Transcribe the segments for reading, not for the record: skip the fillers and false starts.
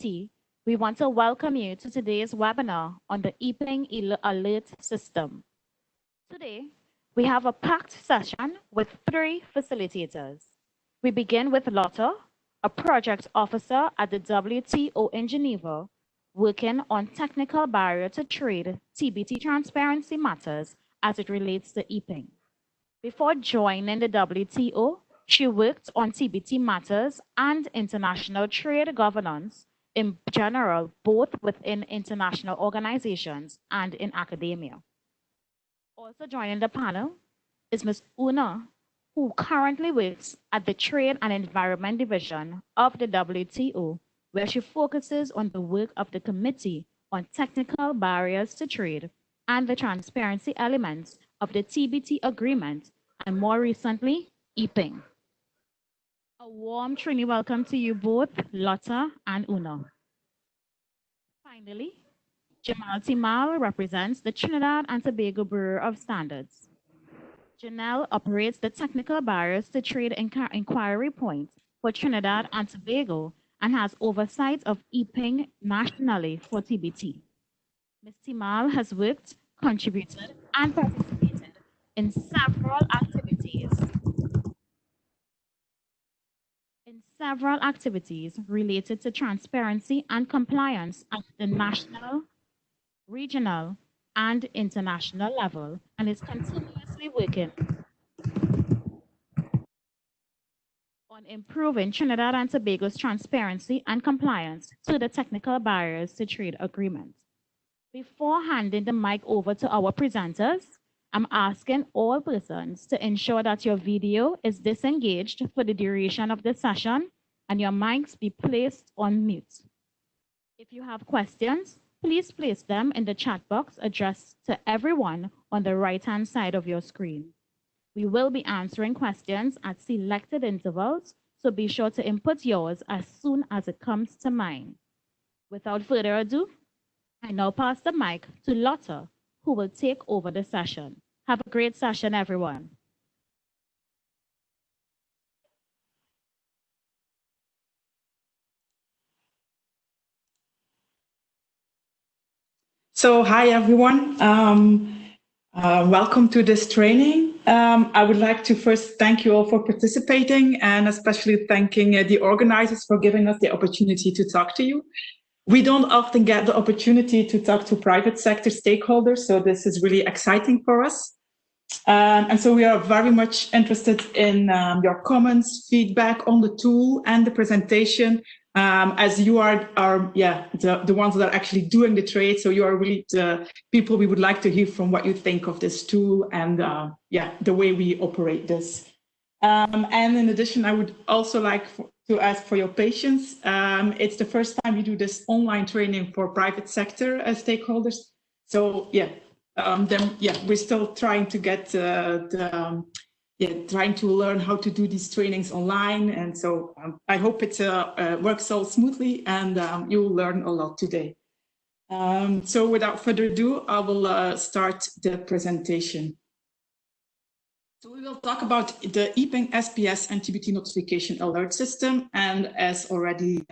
We want to welcome you to today's webinar on the EPING alert system. Today, we have a packed session with 3 facilitators. We begin with Lotta, a project officer at the WTO in Geneva, working on technical barrier to trade TBT transparency matters as it relates to EPING. Before joining the WTO, she worked on TBT matters and international trade governance in general, both within international organizations and in academia. Also joining the panel is Ms. Una, who currently works at the Trade and Environment Division of the WTO, where she focuses on the work of the Committee on Technical Barriers to Trade and the transparency elements of the TBT agreement, and more recently, EPING. A warm Trini welcome to you both, Lotta and Una. Finally, Jamal Timal represents the Trinidad and Tobago Bureau of Standards. Janelle operates the Technical Barriers to Trade Inquiry Point for Trinidad and Tobago and has oversight of EPING nationally for TBT. Ms. Timal has worked, contributed, and participated in several activities related to transparency and compliance at the national, regional, and international level, and is continuously working on improving Trinidad and Tobago's transparency and compliance to the Technical Barriers to Trade Agreement. Before handing the mic over to our presenters, I'm asking all persons to ensure that your video is disengaged for the duration of the session and your mics be placed on mute. If you have questions, please place them in the chat box addressed to everyone on the right-hand side of your screen. We will be answering questions at selected intervals, so be sure to input yours as soon as it comes to mind. Without further ado, I now pass the mic to Lotta, who will take over the session. Have a great session, everyone. So, hi, everyone. Welcome to this training. I would like to first thank you all for participating, and especially thanking the organizers for giving us the opportunity to talk to you. We don't often get the opportunity to talk to private sector stakeholders, so this is really exciting for us. And so we are very much interested in your comments, feedback on the tool and the presentation, as you are the ones that are actually doing the trade. So you are really the people we would like to hear from what you think of this tool and the way we operate this. And in addition, I would also like to ask for your patience. It's the first time we do this online training for private sector stakeholders. So we're still trying to get trying to learn how to do these trainings online. And so I hope it works all smoothly and you'll learn a lot today. So without further ado, I will start the presentation. So we will talk about the EPING SPS and TBT notification alert system. And as already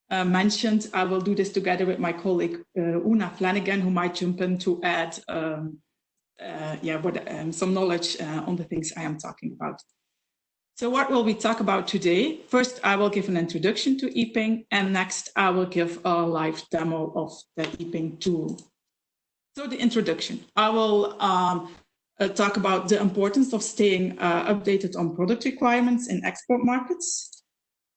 mentioned, I will do this together with my colleague Una Flanagan, who might jump in to add some knowledge on the things I am talking about. So what will we talk about today? First, I will give an introduction to EPING, and next I will give a live demo of the EPING tool. So the introduction, I will talk about the importance of staying updated on product requirements in export markets.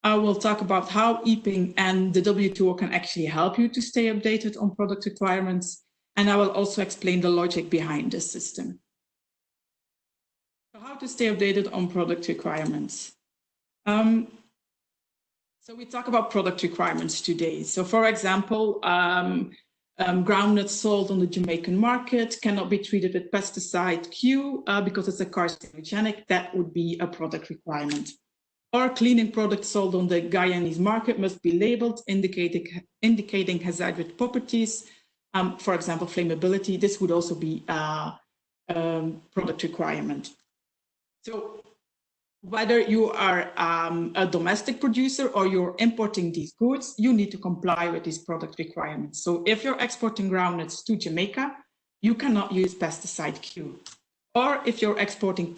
I will talk about how EPING and the WTO can actually help you to stay updated on product requirements. And I will also explain the logic behind this system. So how to stay updated on product requirements. So we talk about product requirements today. So for example, groundnuts sold on the Jamaican market cannot be treated with pesticide Q because it's a carcinogenic. That would be a product requirement. Or cleaning products sold on the Guyanese market must be labeled, indicating hazardous properties. For example, flammability. This would also be a product requirement. So whether you are a domestic producer or you're importing these goods, you need to comply with these product requirements. So if you're exporting groundnuts to Jamaica, you cannot use pesticide Q. Or if you're exporting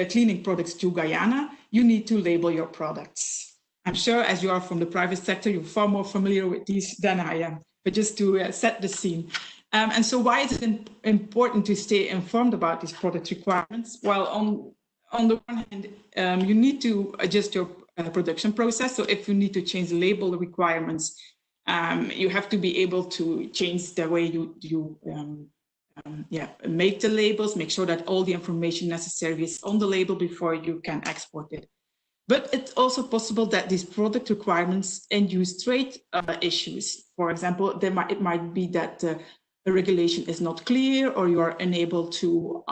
cleaning products to Guyana, you need to label your products. I'm sure as you are from the private sector, you're far more familiar with these than I am, but just to set the scene. And so why is it important to stay informed about these product requirements? Well, on the one hand, you need to adjust your production process. So if you need to change the label requirements, you have to be able to change the way you make the labels, make sure that all the information necessary is on the label before you can export it. But it's also possible that these product requirements induce trade issues. For example, it might be that the regulation is not clear, or you are unable to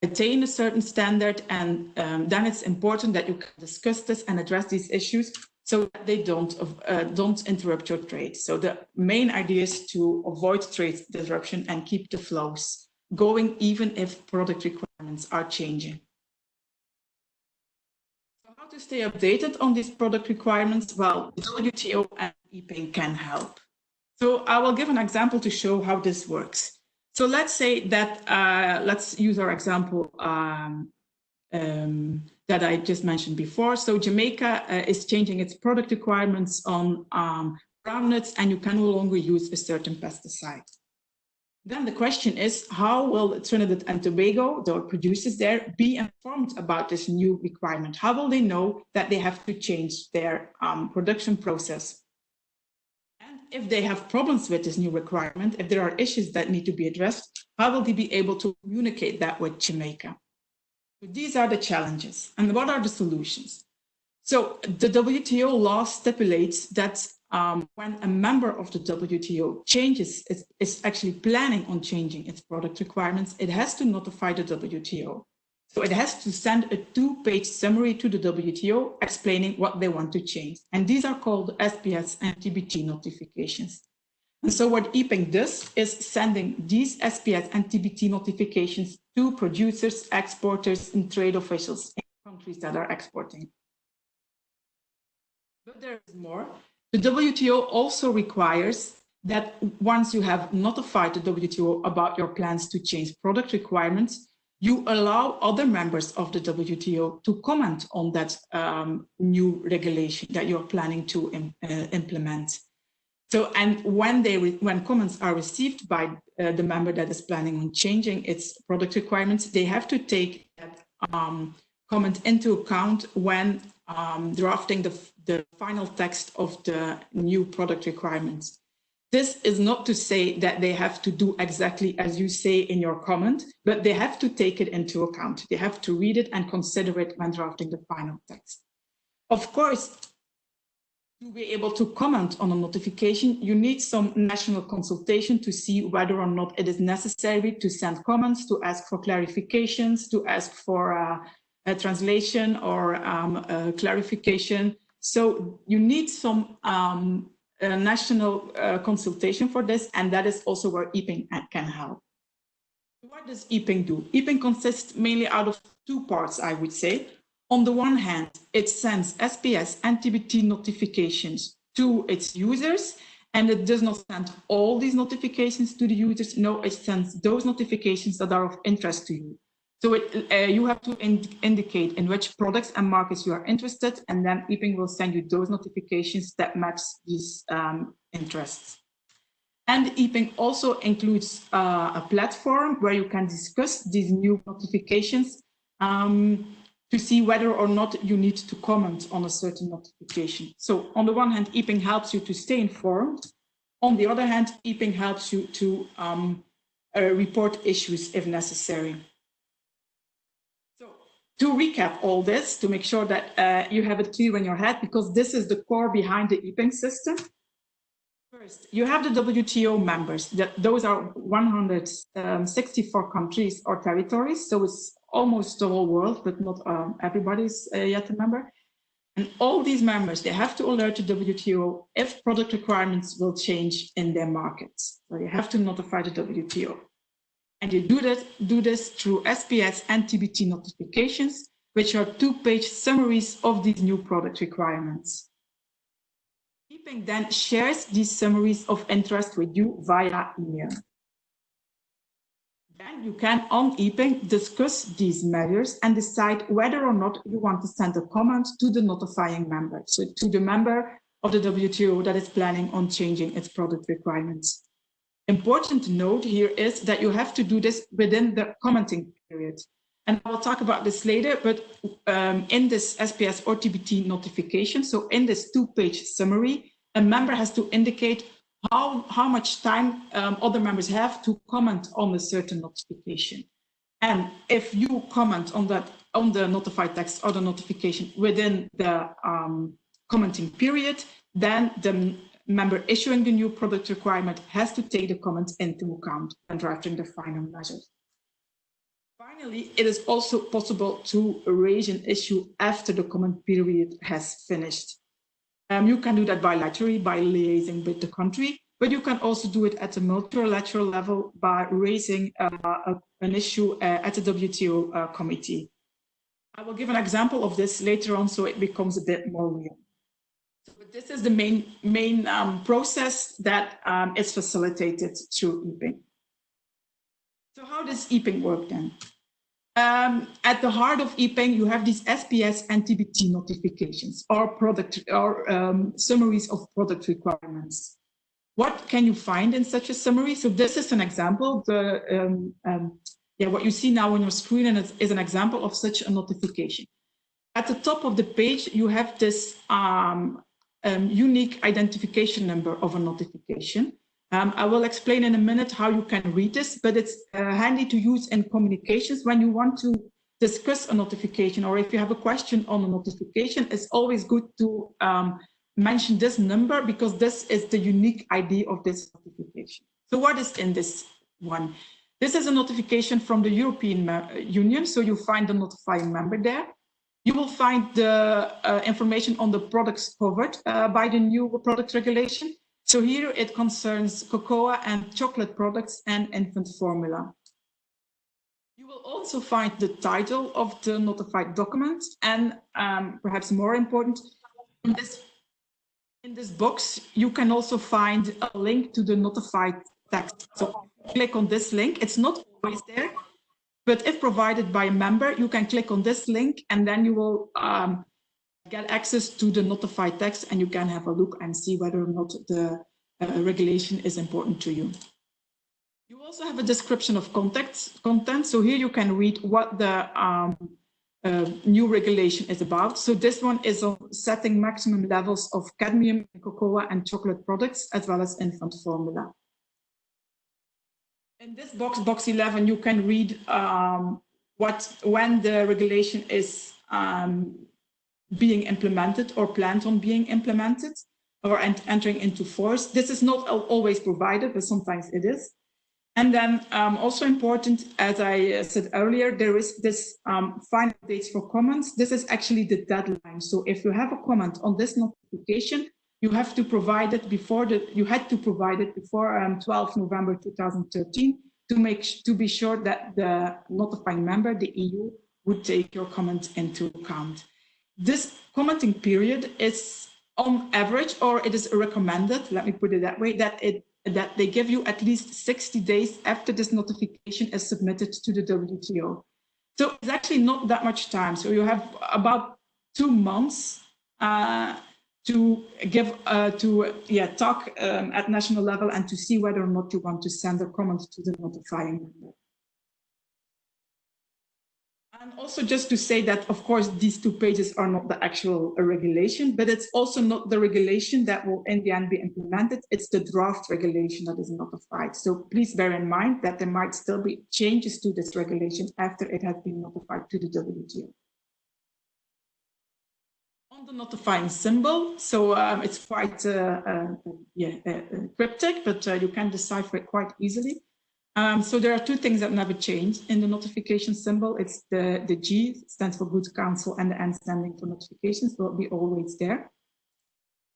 attain a certain standard, and then it's important that you can discuss this and address these issues so that they don't interrupt your trade. So the main idea is to avoid trade disruption and keep the flows going, even if product requirements are changing. So how to stay updated on these product requirements? Well, the WTO and EPING can help. So I will give an example to show how this works. So let's say that, let's use our example that I just mentioned before. So Jamaica is changing its product requirements on groundnuts, and you can no longer use a certain pesticide. Then the question is, how will Trinidad and Tobago, the producers there, be informed about this new requirement? How will they know that they have to change their production process? And if they have problems with this new requirement, if there are issues that need to be addressed, how will they be able to communicate that with Jamaica? So these are the challenges. And what are the solutions? So the WTO law stipulates that when a member of the WTO is actually planning on changing its product requirements, it has to notify the WTO. So it has to send a 2-page summary to the WTO explaining what they want to change. And these are called SPS and TBT notifications. And so what EPING does is sending these SPS and TBT notifications to producers, exporters, and trade officials in countries that are exporting. But there is more. The WTO also requires that once you have notified the WTO about your plans to change product requirements, you allow other members of the WTO to comment on that new regulation that you're planning to implement. So, and when comments are received by the member that is planning on changing its product requirements, they have to take that comment into account when drafting the final text of the new product requirements. This is not to say that they have to do exactly as you say in your comment, but they have to take it into account. They have to read it and consider it when drafting the final text. Of course, to be able to comment on a notification, you need some national consultation to see whether or not it is necessary to send comments, to ask for clarifications, to ask for a translation or a clarification. So you need some national consultation for this, and that is also where EPING can help. What does EPING do? EPING consists mainly out of 2 parts, I would say. On the one hand, it sends SPS and TBT notifications to its users, and it does not send all these notifications to the users. No, it sends those notifications that are of interest to you. So you have to indicate in which products and markets you are interested, and then EPING will send you those notifications that match these interests. And EPING also includes a platform where you can discuss these new notifications to see whether or not you need to comment on a certain notification. So on the one hand, EPING helps you to stay informed. On the other hand, EPING helps you to report issues if necessary. So to recap all this, to make sure that you have it clear in your head, because this is the core behind the EPING system. First, you have the WTO members. Those are 164 countries or territories. So it's almost the whole world, but not everybody's yet a member. And all these members, they have to alert the WTO if product requirements will change in their markets. So you have to notify the WTO. And you do this through SPS and TBT notifications, which are 2-page summaries of these new product requirements. EPING then shares these summaries of interest with you via email. Then you can, on EPING, discuss these measures and decide whether or not you want to send a comment to the notifying member, so to the member of the WTO that is planning on changing its product requirements. Important to note here is that you have to do this within the commenting period. And I will talk about this later, but in this SPS or TBT notification, so in this 2-page summary, a member has to indicate how much time other members have to comment on a certain notification. And if you comment on the notified text or the notification within the commenting period, then the member issuing the new product requirement has to take the comments into account when drafting the final measures. Finally, it is also possible to raise an issue after the comment period has finished. You can do that bilaterally by liaising with the country, but you can also do it at a multilateral level by raising an issue at the WTO committee. I will give an example of this later on so it becomes a bit more real. So this is the main process that is facilitated through EPING. So how does EPING work then? At the heart of EPING, you have these SPS and TBT notifications or summaries of product requirements. What can you find in such a summary? So this is an example. What you see now on your screen is an example of such a notification. At the top of the page, you have this unique identification number of a notification. I will explain in a minute how you can read this, but it's handy to use in communications when you want to discuss a notification, or if you have a question on a notification. It's always good to mention this number because this is the unique ID of this notification. So what is in this one? This is a notification from the European Union, so you find the notifying member there. You will find the information on the products covered by the new product regulation. So here it concerns cocoa and chocolate products and infant formula. You will also find the title of the notified document, and perhaps more important, in this box, you can also find a link to the notified text. So click on this link. It's not always there, but if provided by a member, you can click on this link and then you will get access to the notified text and you can have a look and see whether or not the regulation is important to you. You also have a description of content. So here you can read what the new regulation is about. So this one is on setting maximum levels of cadmium in cocoa and chocolate products, as well as infant formula. In this box 11, you can read when the regulation is being implemented or planned on being implemented or entering into force. This is not always provided, but sometimes it is. And then also important, as I said earlier, there is this final dates for comments. This is actually the deadline. So if you have a comment on this notification, you have to provide it before 12 November 2013 to be sure that the notifying member, the EU, would take your comment into account. This commenting period is on average, or it is recommended, let me put it that way, that they give you at least 60 days after this notification is submitted to the WTO. So it's actually not that much time. So you have about 2 months to talk at national level and to see whether or not you want to send a comment to the notifying member. And also just to say that, of course, these 2 pages are not the actual regulation, but it's also not the regulation that will in the end be implemented. It's the draft regulation that is notified. So please bear in mind that there might still be changes to this regulation after it has been notified to the WTO. On the notifying symbol, so it's quite cryptic, but you can decipher it quite easily. So there are 2 things that never change in the notification symbol. It's the G, stands for Good Counsel, and the N standing for notifications will be always there.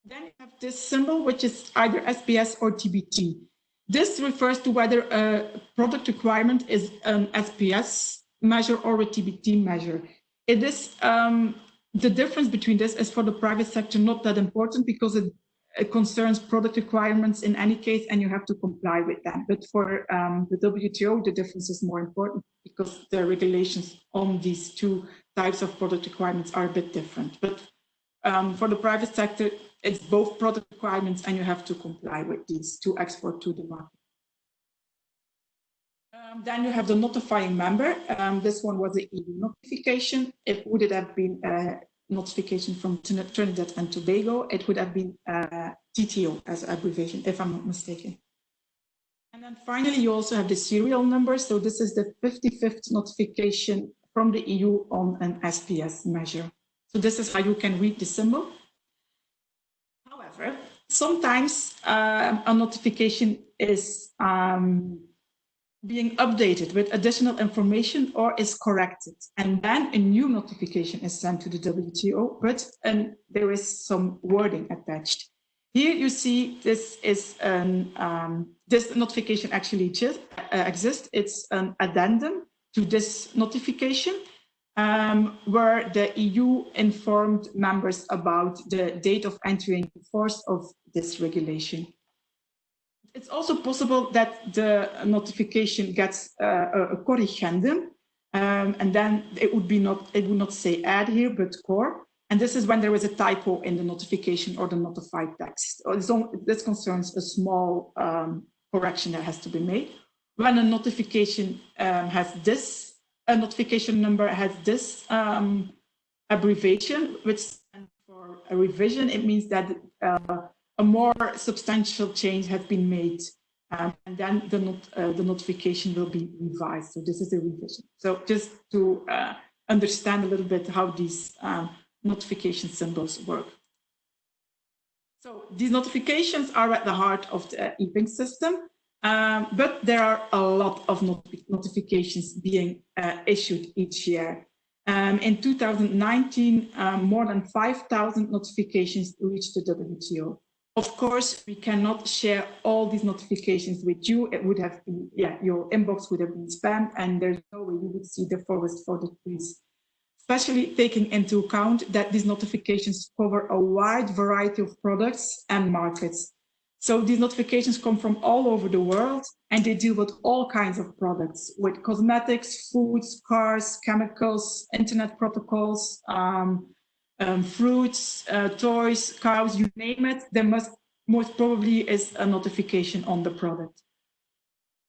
Then you have this symbol, which is either SPS or TBT. This refers to whether a product requirement is an SPS measure or a TBT measure. It is the difference between this is for the private sector not that important because it concerns product requirements in any case, and you have to comply with them. But for the WTO, the difference is more important because the regulations on these two types of product requirements are a bit different. But for the private sector, it's both product requirements and you have to comply with these to export to the market. Then you have the notifying member. This one was the EU notification. It would have been a notification from Trinidad and Tobago. It would have been TTO as abbreviation, if I'm not mistaken. And then finally, you also have the serial number. So this is the 55th notification from the EU on an SPS measure. So this is how you can read the symbol. However, sometimes a notification is being updated with additional information or is corrected. And then a new notification is sent to the WTO, but there is some wording attached. Here you see this is this notification actually just exists. It's an addendum to this notification where the EU informed members about the date of entry into force of this regulation. It's also possible that the notification gets a corrigendum, and then it would not say add here, but core. And this is when there is a typo in the notification or the notified text. This concerns a small correction that has to be made. When a notification has this, a notification number has this abbreviation, which stands for a revision, it means that a more substantial change has been made, and then the notification will be revised. So this is a revision. So just to understand a little bit how these notification symbols work. So these notifications are at the heart of the EPING system, but there are a lot of notifications being issued each year. In 2019, more than 5,000 notifications reached the WTO. Of course, we cannot share all these notifications with you. It would have been, your inbox would have been spammed, and there's no way you would see the forest for the trees. Especially taking into account that these notifications cover a wide variety of products and markets. So these notifications come from all over the world, and they deal with all kinds of products, with cosmetics, foods, cars, chemicals, internet protocols, fruits, toys, cows, you name it, there most probably is a notification on the product.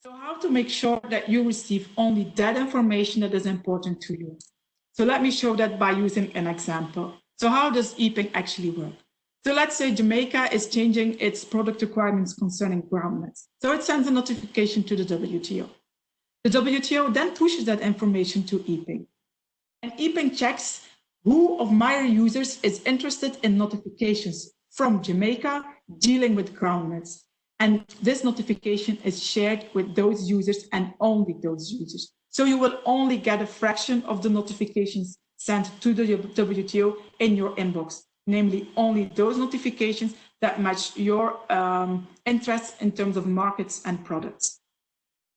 So how to make sure that you receive only that information that is important to you? So let me show that by using an example. So how does EPING actually work? So let's say Jamaica is changing its product requirements concerning groundnuts. So it sends a notification to the WTO. The WTO then pushes that information to EPING. And EPING checks who of my users is interested in notifications from Jamaica dealing with groundnuts. And this notification is shared with those users and only those users. So you will only get a fraction of the notifications sent to the WTO in your inbox, namely only those notifications that match your interests in terms of markets and products.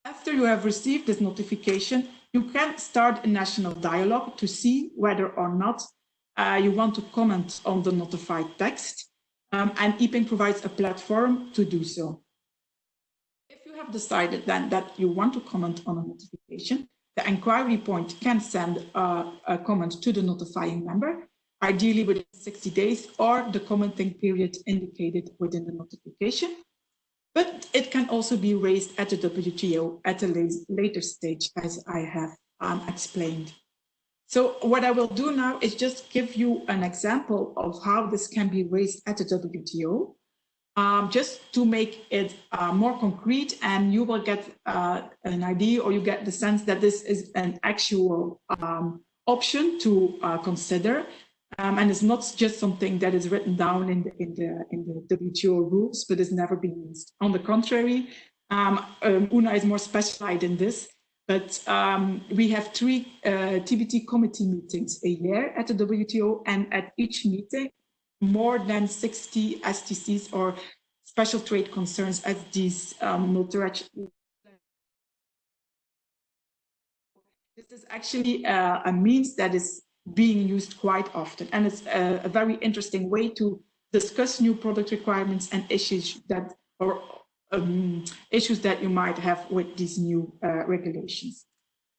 After you have received this notification, you can start a national dialogue to see whether or not you want to comment on the notified text, and EPING provides a platform to do so. If you have decided then that you want to comment on a notification, the inquiry point can send a comment to the notifying member, ideally within 60 days, or the commenting period indicated within the notification. But it can also be raised at the WTO at a later stage, as I have explained. So what I will do now is just give you an example of how this can be raised at the WTO, just to make it more concrete, and you will get an idea, or you get the sense that this is an actual option to consider. And it's not just something that is written down in the WTO rules, but has never been used. On the contrary, Una is more specialized in this, but we have 3 TBT committee meetings a year at the WTO, and at each meeting, more than 60 STCs or special trade concerns as these multilateral. This is actually a means that is being used quite often. And it's a very interesting way to discuss new product requirements and issues that you might have with these new regulations.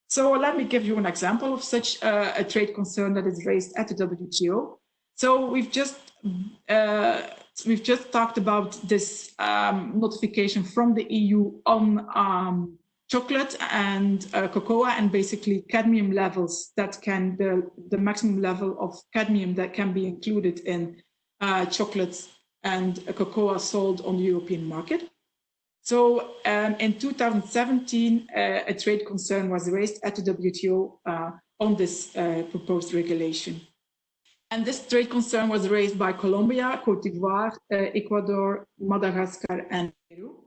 So let me give you an example of such a trade concern that is raised at the WTO. So we've just talked about this notification from the EU on chocolate and cocoa, and basically cadmium levels that can, the maximum level of cadmium that can be included in chocolates and cocoa sold on the European market. So in 2017, a trade concern was raised at the WTO on this proposed regulation. And this trade concern was raised by Colombia, Cote d'Ivoire, Ecuador, Madagascar, and Peru.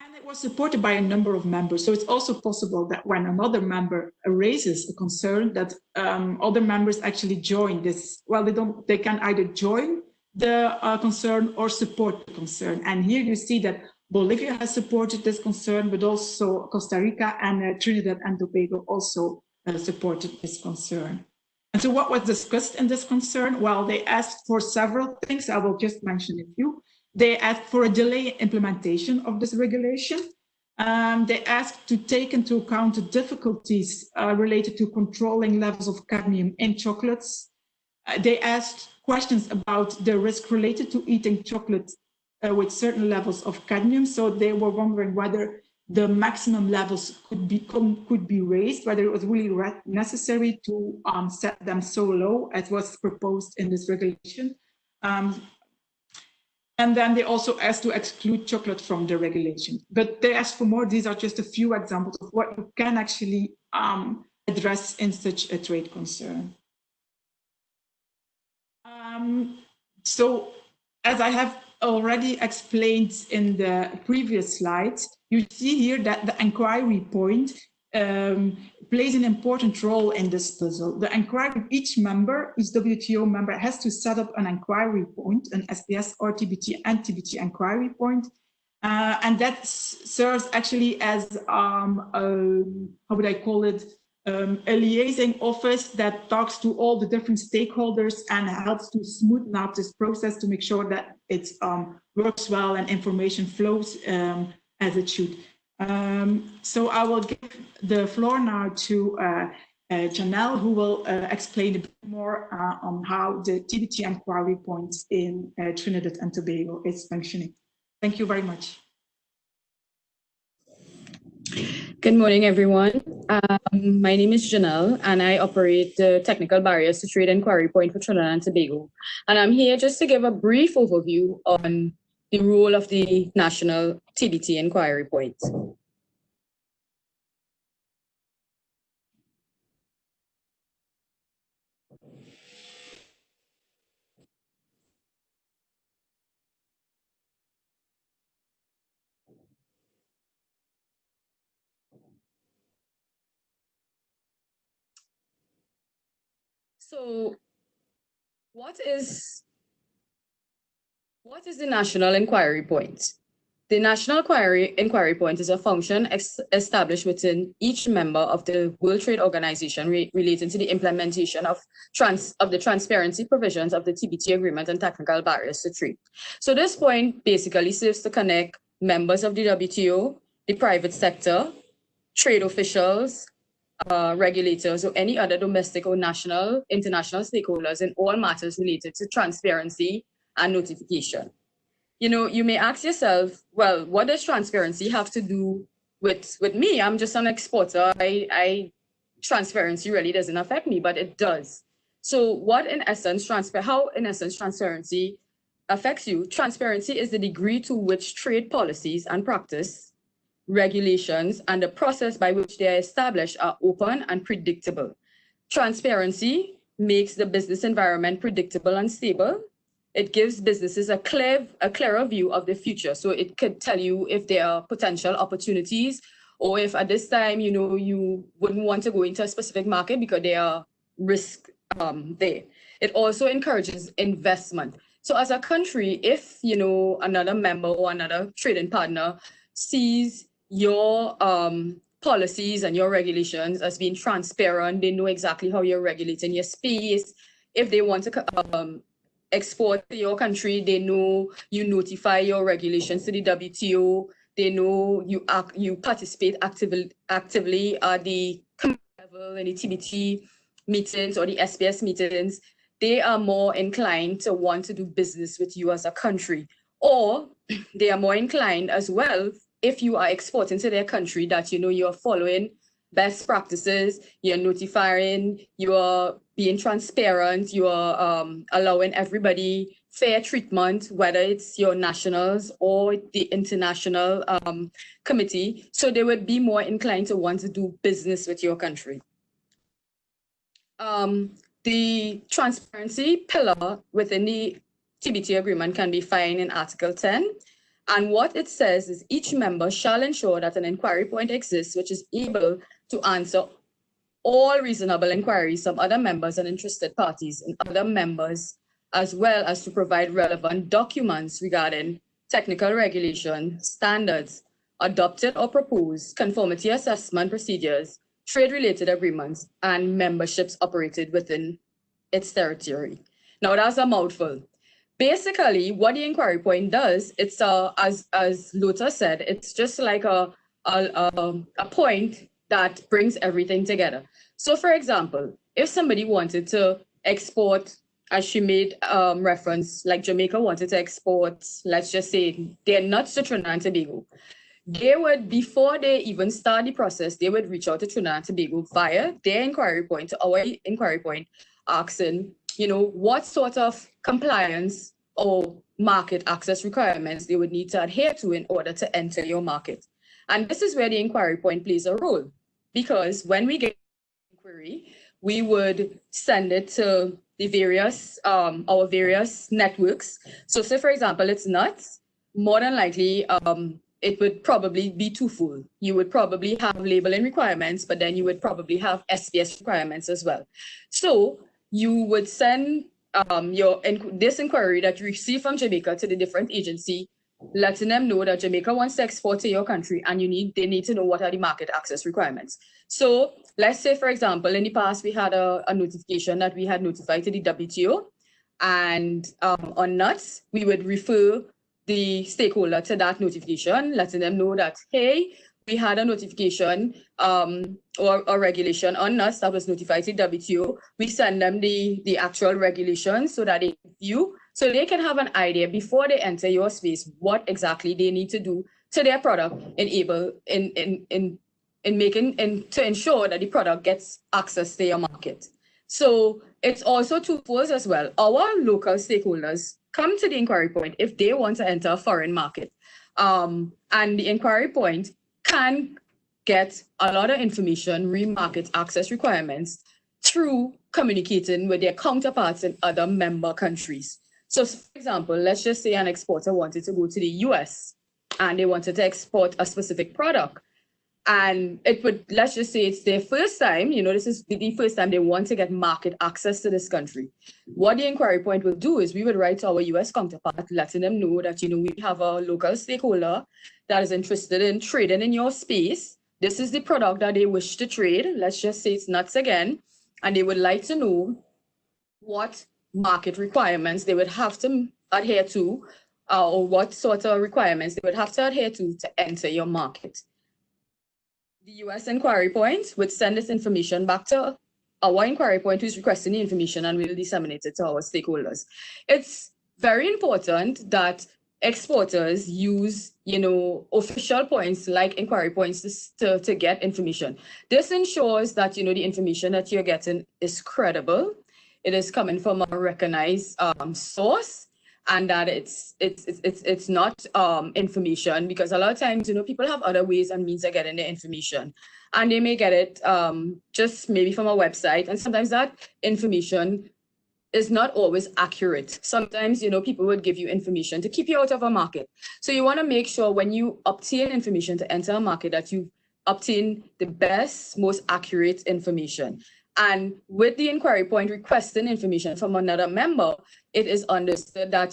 And it was supported by a number of members. So it's also possible that when another member raises a concern, that other members actually join this. Well, they can either join the concern or support the concern. And here you see that Bolivia has supported this concern, but also Costa Rica and Trinidad and Tobago also supported this concern. And so what was discussed in this concern? Well, they asked for several things. I will just mention a few. They asked for a delay in implementation of this regulation. They asked to take into account the difficulties related to controlling levels of cadmium in chocolates. They asked questions about the risk related to eating chocolate with certain levels of cadmium. So they were wondering whether the maximum levels could be raised, whether it was really necessary to set them so low as was proposed in this regulation. And then they also asked to exclude chocolate from the regulation. But they asked for more. These are just a few examples of what you can actually address in such a trade concern. So as I have already explained in the previous slides, you see here that the inquiry point plays an important role in this puzzle. The inquiry, each WTO member has to set up an inquiry point, an SPS or TBT and TBT inquiry point. And that serves actually as, how would I call it, a liaising office that talks to all the different stakeholders and helps to smoothen out this process to make sure that it works well and information flows as it should. So I will give the floor now to Janelle, who will explain a bit more on how the TBT inquiry points in Trinidad and Tobago is functioning. Thank you very much. Good morning, everyone. My name is Janelle, and I operate the Technical Barriers to Trade Inquiry Point for Trinidad and Tobago. And I'm here just to give a brief overview on the role of the National TBT Inquiry Point. So what is the National Inquiry Point? The National Inquiry Point is a function established within each member of the World Trade Organization relating to the implementation of the transparency provisions of the TBT agreement and technical barriers to trade. So this point basically serves to connect members of the WTO, the private sector, trade officials, regulators, or any other domestic or national, international stakeholders in all matters related to transparency and notification. You know, you may ask yourself, well, what does transparency have to do with me? I'm just an exporter. Transparency really doesn't affect me, but it does. So how in essence transparency affects you? Transparency is the degree to which trade policies and practice, regulations, and the process by which they are established are open and predictable. Transparency makes the business environment predictable and stable. It gives businesses a clearer view of the future. So it could tell you if there are potential opportunities, or if at this time, you know, you wouldn't want to go into a specific market because there are risks there. It also encourages investment. So as a country, if, you know, another member or another trading partner sees your policies and your regulations as being transparent. They know exactly how you're regulating your space. If they want to export to your country, they know you notify your regulations to the WTO. They know you participate actively at the level in the TBT meetings or the SPS meetings. They are more inclined to want to do business with you as a country, or they are more inclined as well if you are exporting to their country that you're following best practices, you're notifying, you are being transparent, you are allowing everybody fair treatment, whether it's your nationals or the international committee. So they would be more inclined to want to do business with your country. The transparency pillar within the TBT agreement can be found in Article 10. And what it says is each member shall ensure that an inquiry point exists which is able to answer all reasonable inquiries from other members and interested parties and other members, as well as to provide relevant documents regarding technical regulation, standards, adopted or proposed, conformity assessment procedures, trade-related agreements, and memberships operated within its territory. Now, that's a mouthful. Basically, what the inquiry point does, it's as Lothar said, it's just like a point that brings everything together. So, for example, if somebody wanted to export, as she made reference, like Jamaica wanted to export, let's just say, their nuts to Trinidad and Tobago, they would, before they even start the process, they would reach out to Trinidad and Tobago via their inquiry point, to our inquiry point, asking, what sort of compliance or market access requirements they would need to adhere to in order to enter your market. And this is where the inquiry point plays a role, because when we get an inquiry, we would send it to the various, our various networks. So say, for example, it's nuts, more than likely, it would probably be twofold. You would probably have labeling requirements, but then you would probably have SPS requirements as well. So you would send this inquiry that you receive from Jamaica to the different agency, letting them know that Jamaica wants to export to your country, and they need to know what are the market access requirements. So let's say, for example, in the past, we had a notification that we had notified to the WTO, and on nuts, we would refer the stakeholder to that notification, letting them know that, hey, we had a notification or a regulation on nuts that was notified to WTO. We send them the actual regulations so that they view, so they can have an idea before they enter your space what exactly they need to do to their product to ensure that the product gets access to your market. So it's also twofold as well. Our local stakeholders come to the inquiry point if they want to enter a foreign market. And the inquiry point can get a lot of information, re-market access requirements through communicating with their counterparts in other member countries. So, for example, let's just say an exporter wanted to go to the US and they wanted to export a specific product. And it would, let's just say it's their first time, this is the first time they want to get market access to this country. What the inquiry point will do is we would write to our US counterpart, letting them know that, we have a local stakeholder that is interested in trading in your space. This is the product that they wish to trade. Let's just say it's nuts again. And they would like to know what market requirements they would have to adhere to, or what sort of requirements they would have to adhere to enter your market. The US inquiry point would send this information back to our inquiry point who's requesting the information, and we'll disseminate it to our stakeholders. It's very important that exporters use, official points like inquiry points to get information. This ensures that, the information that you're getting is credible. It is coming from a recognized source, and that it's not information, because a lot of times, people have other ways and means of getting their information, and they may get it just maybe from a website, and sometimes that information is not always accurate. Sometimes, people would give you information to keep you out of a market. So you want to make sure when you obtain information to enter a market that you obtain the best, most accurate information. And with the inquiry point requesting information from another member, it is understood that,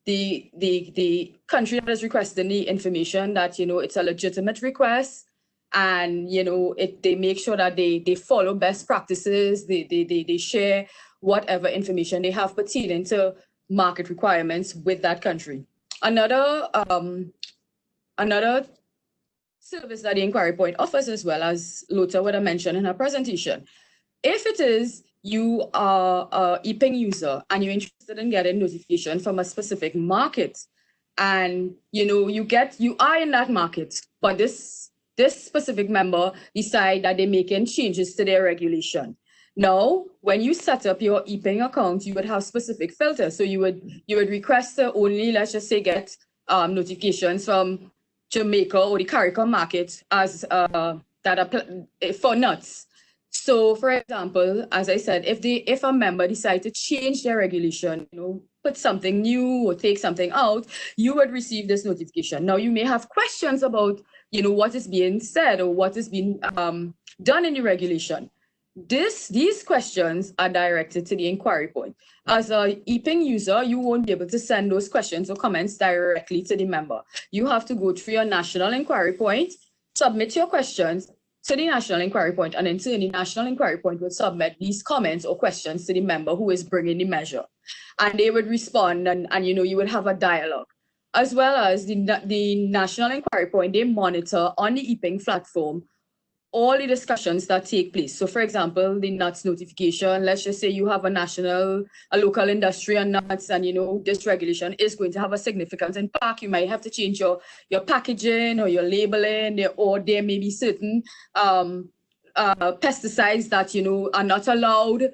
the country that is requesting the information, that, it's a legitimate request, and they make sure that they follow best practices, they share whatever information they have pertaining to market requirements with that country. Another service that the inquiry point offers, as well as Lota would have mentioned in her presentation, if it is you are a EPING user and you're interested in getting notification from a specific market, and you are in that market, but this specific member decide that they're making changes to their regulation. Now, when you set up your EPING account, you would have specific filters. So you would request to only, let's just say, get notifications from Jamaica or the CARICOM market as for nuts. So, for example, as I said, if a member decides to change their regulation, put something new or take something out, you would receive this notification. Now, you may have questions about, what is being said or what is being done in the regulation. These questions are directed to the inquiry point. As a EPING user, you won't be able to send those questions or comments directly to the member. You have to go through your national inquiry point, submit your questions to the national inquiry point, and then the national inquiry point will submit these comments or questions to the member who is bringing the measure. And they would respond, and you would have a dialogue. As well as the national inquiry point, they monitor on the EPING platform all the discussions that take place. So, for example, the nuts notification, let's just say you have a local industry on nuts, and this regulation is going to have a significant impact. You might have to change your packaging or your labeling, or there may be certain pesticides that are not allowed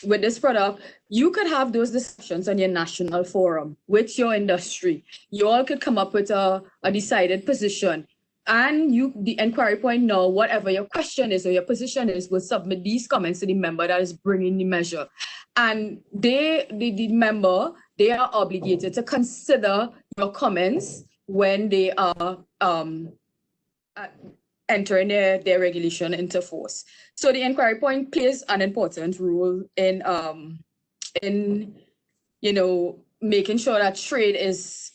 with this product. You could have those discussions on your national forum with your industry. You all could come up with a decided position. And the inquiry point now, whatever your question is or your position is, will submit these comments to the member that is bringing the measure. And the member, they are obligated to consider your comments when they are entering their regulation into force. So the inquiry point plays an important role in making sure that trade is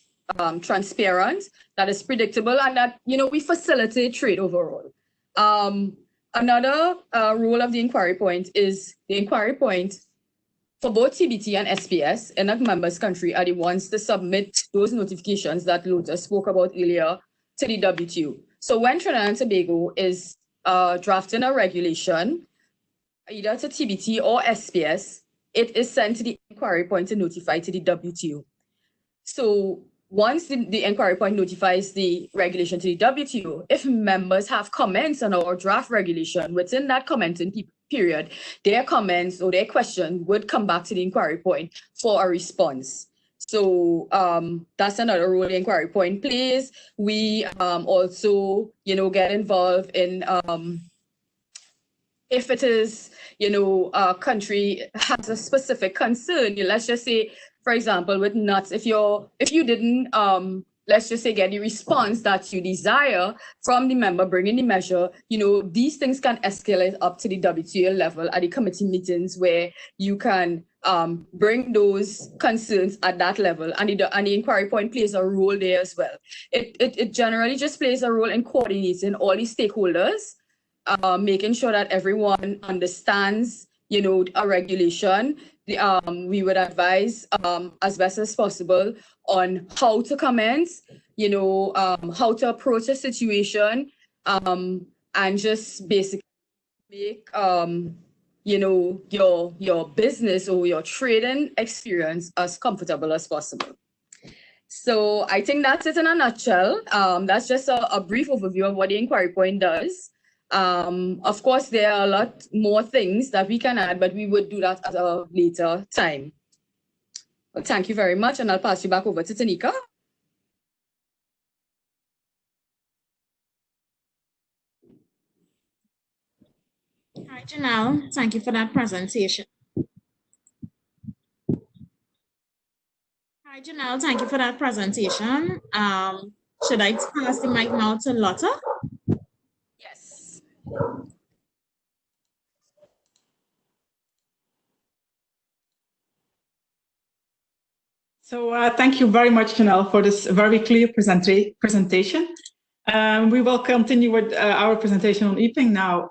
transparent, that is predictable, and that we facilitate trade overall. Another role of the inquiry point is the inquiry point for both TBT and SPS in a member's country are the ones to submit those notifications that Lota spoke about earlier to the WTO. So when Trinidad and Tobago is drafting a regulation, either to TBT or SPS, it is sent to the inquiry point to notify to the WTO. So once the inquiry point notifies the regulation to the WTO, if members have comments on our draft regulation within that commenting period, their comments or their question would come back to the inquiry point for a response. So that's another role the inquiry point plays. We also, get involved in if it is, a country has a specific concern. Let's just say, for example, with nuts, if you didn't, let's just say, get the response that you desire from the member bringing the measure, these things can escalate up to the WTO level at the committee meetings, where you can bring those concerns at that level, and the inquiry point plays a role there as well. It generally just plays a role in coordinating all the stakeholders, making sure that everyone understands, a regulation. We would advise as best as possible on how to comment, how to approach a situation, and just basically make your business or your trading experience as comfortable as possible. So I think that's it in a nutshell. That's just a brief overview of what the inquiry point does. Of course, there are a lot more things that we can add, but we would do that at a later time. Well, thank you very much, and I'll pass you back over to Tanika. All right, Janelle, thank you for that presentation. Hi, Janelle, thank you for that presentation. Should I pass the mic now to Lotta? Yes. So thank you very much, Janelle, for this very clear presentation. We will continue with our presentation on EPING now.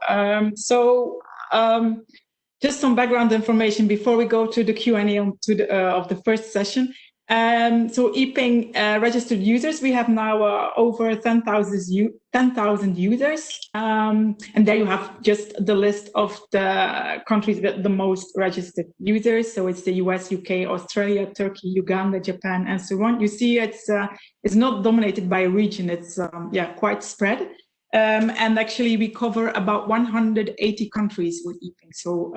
Just some background information before we go to the Q&A of the first session. EPING registered users, we have now over 10,000 users. And there you have just the list of the countries with the most registered users. So it's the US, UK, Australia, Turkey, Uganda, Japan, and so on. You see it's not dominated by a region. It's quite spread. And actually we cover about 180 countries with EPING. So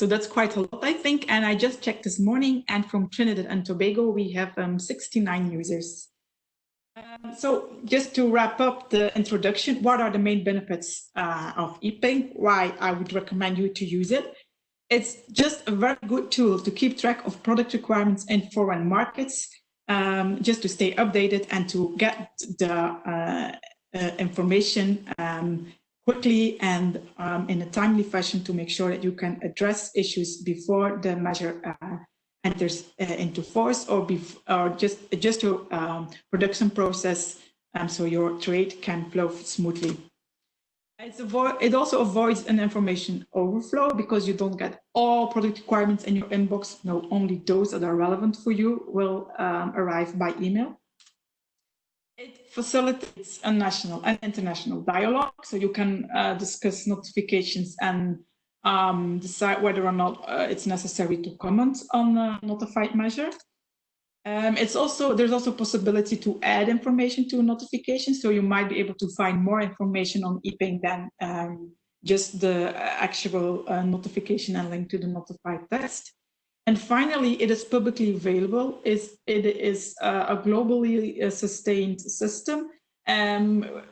that's quite a lot, I think. And I just checked this morning, and from Trinidad and Tobago, we have 69 users. So just to wrap up the introduction, what are the main benefits of EPING? Why I would recommend you to use it? It's just a very good tool to keep track of product requirements in foreign markets, just to stay updated and to get the information quickly and in a timely fashion to make sure that you can address issues before the measure enters into force, or just your production process, so your trade can flow smoothly. It also avoids an information overflow because you don't get all product requirements in your inbox. No, only those that are relevant for you will arrive by email. It facilitates a national and international dialogue, so you can discuss notifications and decide whether or not it's necessary to comment on a notified measure. There's also possibility to add information to a notification, so you might be able to find more information on EPING than just the actual notification and link to the notified text. And finally, it is publicly available. It is a globally sustained system,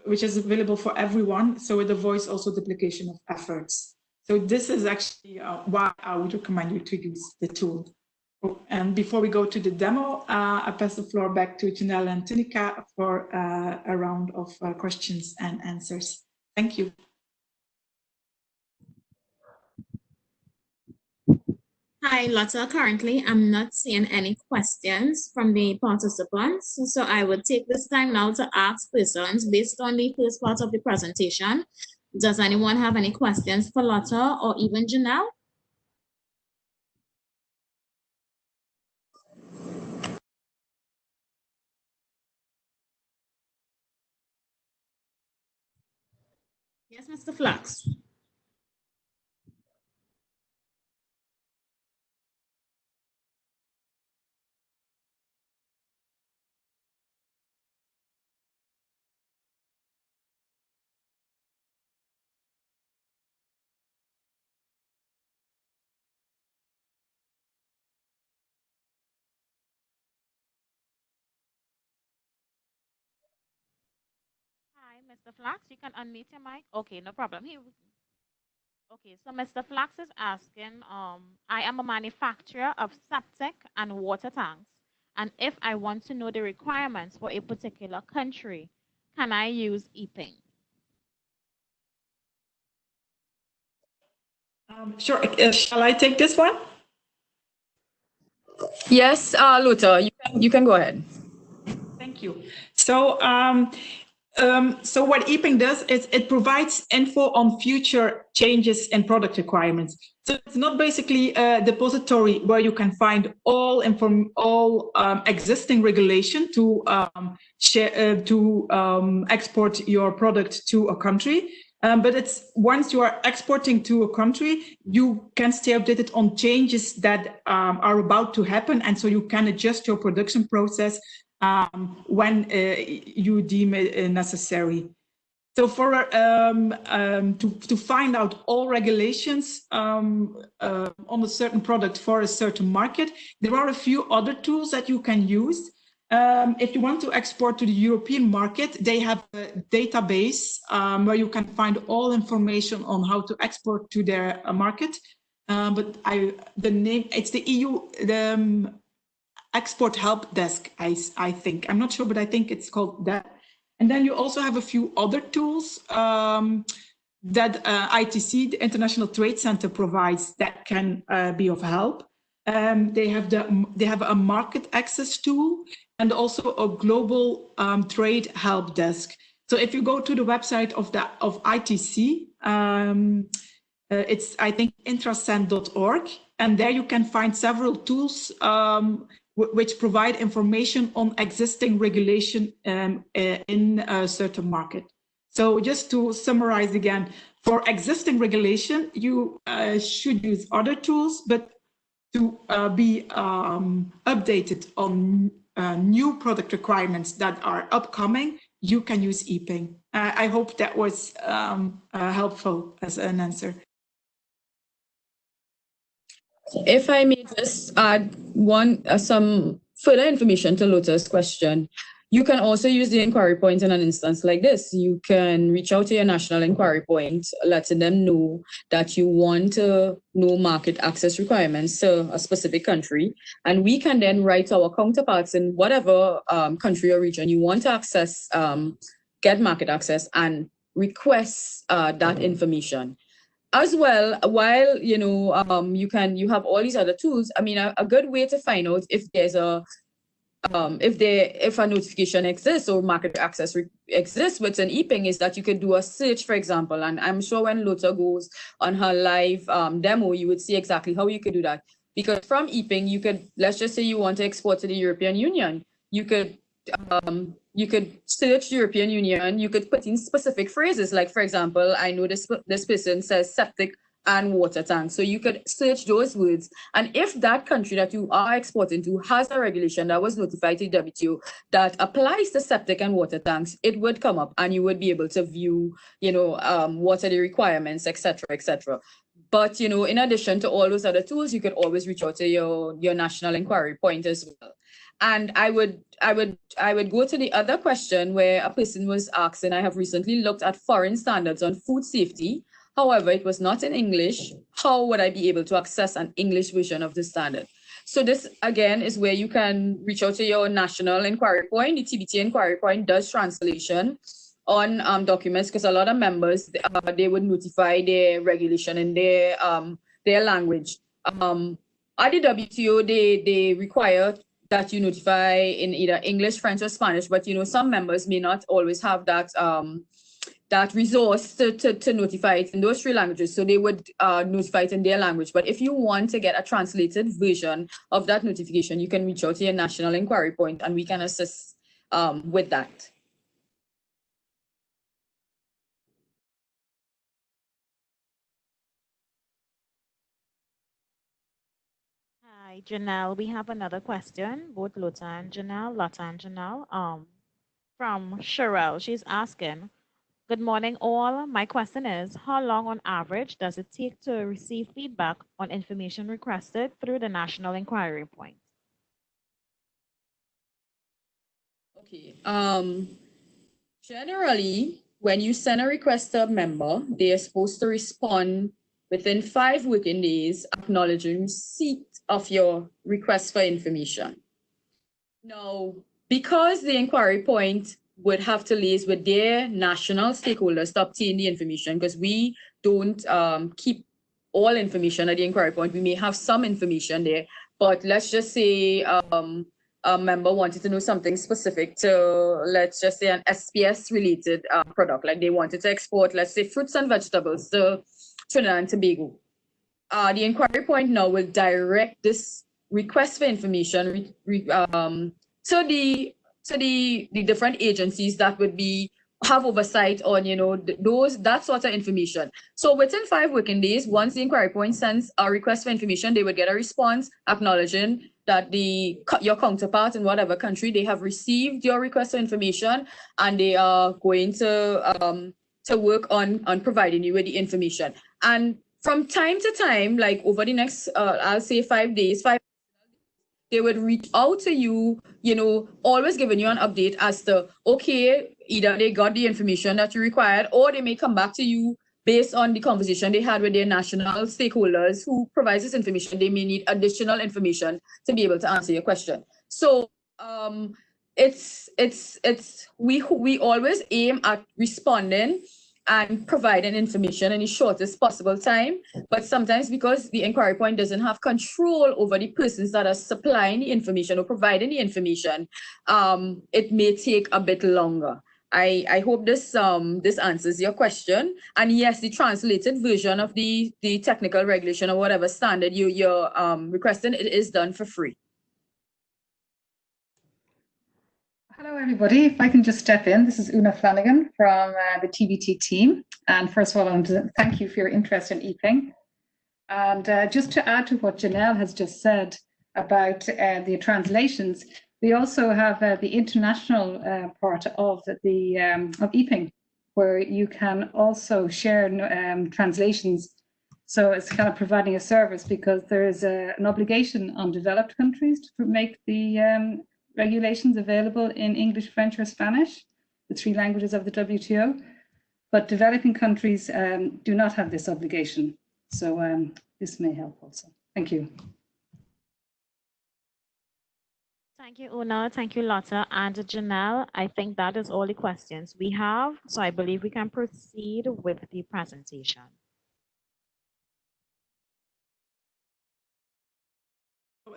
which is available for everyone. So it avoids also duplication of efforts. So this is actually why I would recommend you to use the tool. And before we go to the demo, I pass the floor back to Janelle and Tunika for a round of questions and answers. Thank you. Hi, Lotta. Currently, I'm not seeing any questions from the participants. So I would take this time now to ask persons based on the first part of the presentation. Does anyone have any questions for Lotta or even Janelle? Yes, Mr. Flux. Hi, Mr. Flax, you can unmute your mic. Okay, no problem. Okay, so Mr. Flax is asking, I am a manufacturer of septic and water tanks, and if I want to know the requirements for a particular country, can I use EPING? Sure. Shall I take this one? Yes, Lotta, you can go ahead. Thank you. So what EPING does is it provides info on future changes in product requirements. So it's not basically a depository where you can find all existing regulation to export your product to a country. But it's once you are exporting to a country, you can stay updated on changes that are about to happen, and so you can adjust your production process when you deem it necessary. So for to find out all regulations on a certain product for a certain market, there are a few other tools that you can use. If you want to export to the European market, they have a database where you can find all information on how to export to their market. But it's the EU, Export Help Desk, I think. I'm not sure, but I think it's called that. And then you also have a few other tools that ITC, the International Trade Center, provides that can be of help. They have a market access tool and also a global trade help desk. So if you go to the website of ITC, it's, I think, intrasend.org, and there you can find several tools which provide information on existing regulation in a certain market. So just to summarize again, for existing regulation, you should use other tools, but to be updated on new product requirements that are upcoming, you can use EPING. I hope that was helpful as an answer. If I may just add some further information to Lotta's question, you can also use the inquiry point in an instance like this. You can reach out to your national inquiry point, letting them know that you want to know market access requirements to a specific country. And we can then write to our counterparts in whatever country or region you want to access, get market access, and request that information. As well, while you have all these other tools. I mean, a good way to find out if there's if a notification exists or market access exists within EPING is that you could do a search, for example. And I'm sure when Lotta goes on her live demo, you would see exactly how you could do that. Because from EPING, you could, let's just say you want to export to the European Union, you could search European Union, you could put in specific phrases. Like, for example, I know this person says septic and water tank. So you could search those words. And if that country that you are exporting to has a regulation that was notified to WTO that applies to septic and water tanks, it would come up and you would be able to view, what are the requirements, etc., etc. But, in addition to all those other tools, you could always reach out to your national inquiry point as well. And I would go to the other question where a person was asking, I have recently looked at foreign standards on food safety. However, it was not in English. How would I be able to access an English version of the standard? So this, again, is where you can reach out to your national inquiry point. The TBT inquiry point does translation on documents, because a lot of members, they would notify their regulation in their language. At the WTO, they require that you notify in either English, French, or Spanish, but some members may not always have that that resource to notify it in those three languages. So they would notify it in their language. But if you want to get a translated version of that notification, you can reach out to your national inquiry point and we can assist with that. Hi, Janelle. We have another question, both Lotta and Janelle, from Cheryl. She's asking, good morning, all. My question is, how long on average does it take to receive feedback on information requested through the National Inquiry Point? Okay. Generally, when you send a request to a member, they are supposed to respond within 5 working days, acknowledging receipt of your request for information. Now, because the inquiry point would have to liaise with their national stakeholders to obtain the information, because we don't keep all information at the inquiry point. We may have some information there, but let's just say a member wanted to know something specific to, let's just say, an SPS related product, like they wanted to export, let's say, fruits and vegetables to Trinidad and Tobago. The inquiry point now will direct this request for information to the different agencies that would have oversight on that sort of information. So within 5 working days, once the inquiry point sends a request for information, they would get a response acknowledging that your counterpart in whatever country, they have received your request for information and they are going to work on providing you with the information. And from time to time, like over the next I'll say 5 days, they would reach out to you, always giving you an update as to, okay, either they got the information that you required, or they may come back to you based on the conversation they had with their national stakeholders who provides this information. They may need additional information to be able to answer your question. So we always aim at responding and providing information in the shortest possible time. But sometimes because the inquiry point doesn't have control over the persons that are supplying the information or providing the information, it may take a bit longer. I hope this answers your question. And yes, the translated version of the technical regulation or whatever standard you're requesting, it is done for free. Hello, everybody. If I can just step in, this is Una Flanagan from the TBT team. And first of all, I want to thank you for your interest in EPING. And just to add to what Janelle has just said about the translations, we also have the international part of EPING, where you can also share translations. So it's kind of providing a service because there is an obligation on developed countries to make the regulations available in English, French, or Spanish, the 3 languages of the WTO. But developing countries do not have this obligation. So this may help also. Thank you. Thank you, Una. Thank you, Lotta. And Janelle, I think that is all the questions we have. So I believe we can proceed with the presentation.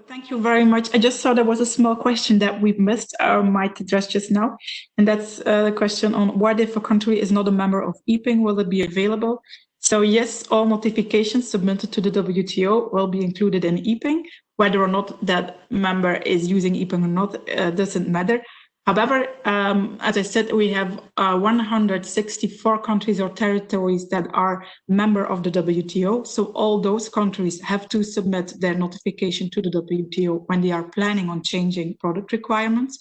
Thank you very much. I just saw there was a small question that we missed or might address just now. And that's the question on what if a country is not a member of EPING, will it be available? So yes, all notifications submitted to the WTO will be included in EPING. Whether or not that member is using EPING or not doesn't matter. However, as I said, we have 164 countries or territories that are member of the WTO. So all those countries have to submit their notification to the WTO when they are planning on changing product requirements.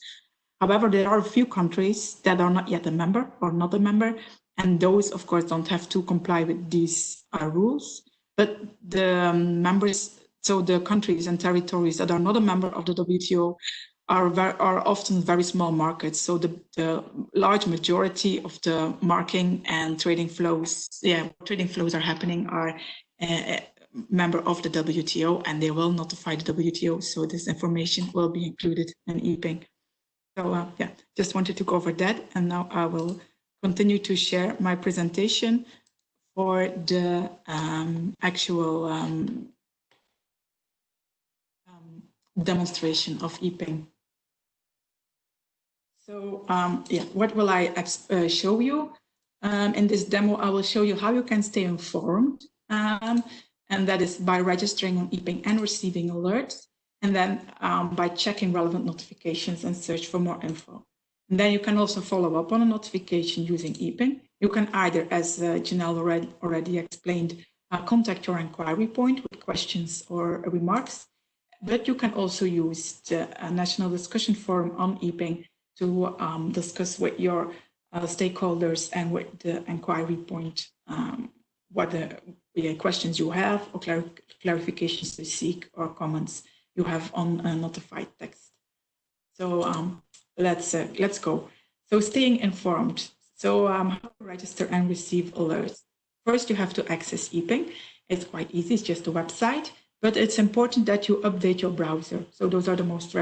However, there are a few countries that are not yet a member or not a member, and those, of course, don't have to comply with these rules. But the members, so the countries and territories that are not a member of the WTO are often very small markets. So the large majority of the marking and trading flows are happening are member of the WTO, and they will notify the WTO. So this information will be included in EPING. So just wanted to cover that. And now I will continue to share my presentation for the actual demonstration of EPING. So what will I show you? In this demo, I will show you how you can stay informed, and that is by registering on EPING and receiving alerts, and then by checking relevant notifications and search for more info. And then you can also follow up on a notification using EPING. You can either, as Janelle already explained, contact your inquiry point with questions or remarks, but you can also use the National Discussion Forum on EPING to discuss with your stakeholders and with the inquiry point what the questions you have or clarifications you seek or comments you have on a notified text. So let's go. So staying informed. So how to register and receive alerts. First, you have to access EPING. It's quite easy, it's just a website. But it's important that you update your browser. So those are the most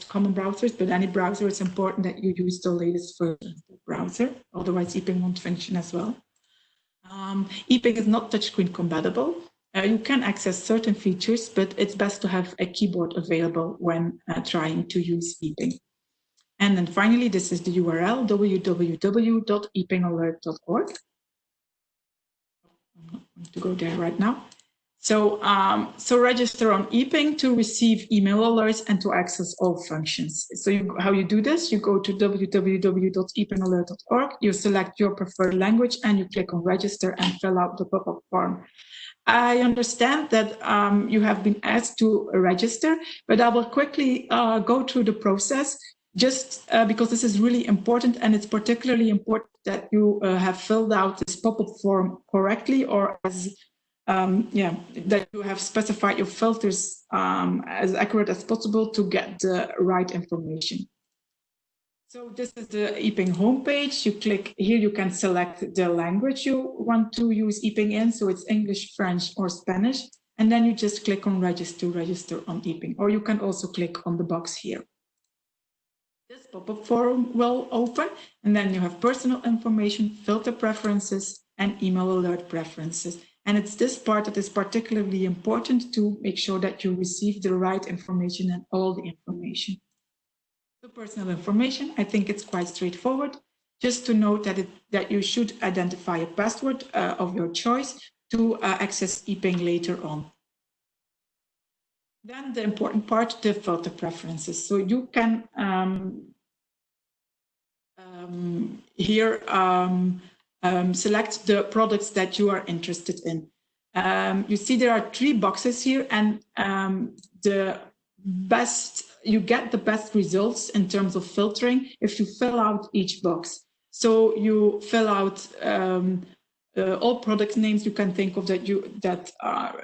common browsers, but any browser, it's important that you use the latest version of the browser. Otherwise, EPING won't function as well. EPING is not touchscreen compatible. You can access certain features, but it's best to have a keyboard available when trying to use EPING. And then finally, this is the URL, www.epingalert.org. I'm not going to go there right now. So, register on EPING to receive email alerts and to access all functions. So how you do this, you go to www.epingalert.org, you select your preferred language, and you click on register and fill out the pop-up form. I understand that you have been asked to register, but I will quickly go through the process just because this is really important, and it's particularly important that you have filled out this pop-up form correctly, or as that you have specified your filters as accurate as possible to get the right information. So this is the EPING homepage. You click here, you can select the language you want to use EPING in. So it's English, French, or Spanish. And then you just click on register on EPING, or you can also click on the box here. This pop-up form will open, and then you have personal information, filter preferences, and email alert preferences. And it's this part that is particularly important to make sure that you receive the right information and all the information. The personal information, I think it's quite straightforward. Just to note that you should identify a password of your choice to access EPING later on. Then the important part, the filter preferences. So you can here select the products that you are interested in. You see there are 3 boxes here, and you get the best results in terms of filtering if you fill out each box. So you fill out all product names you can think of that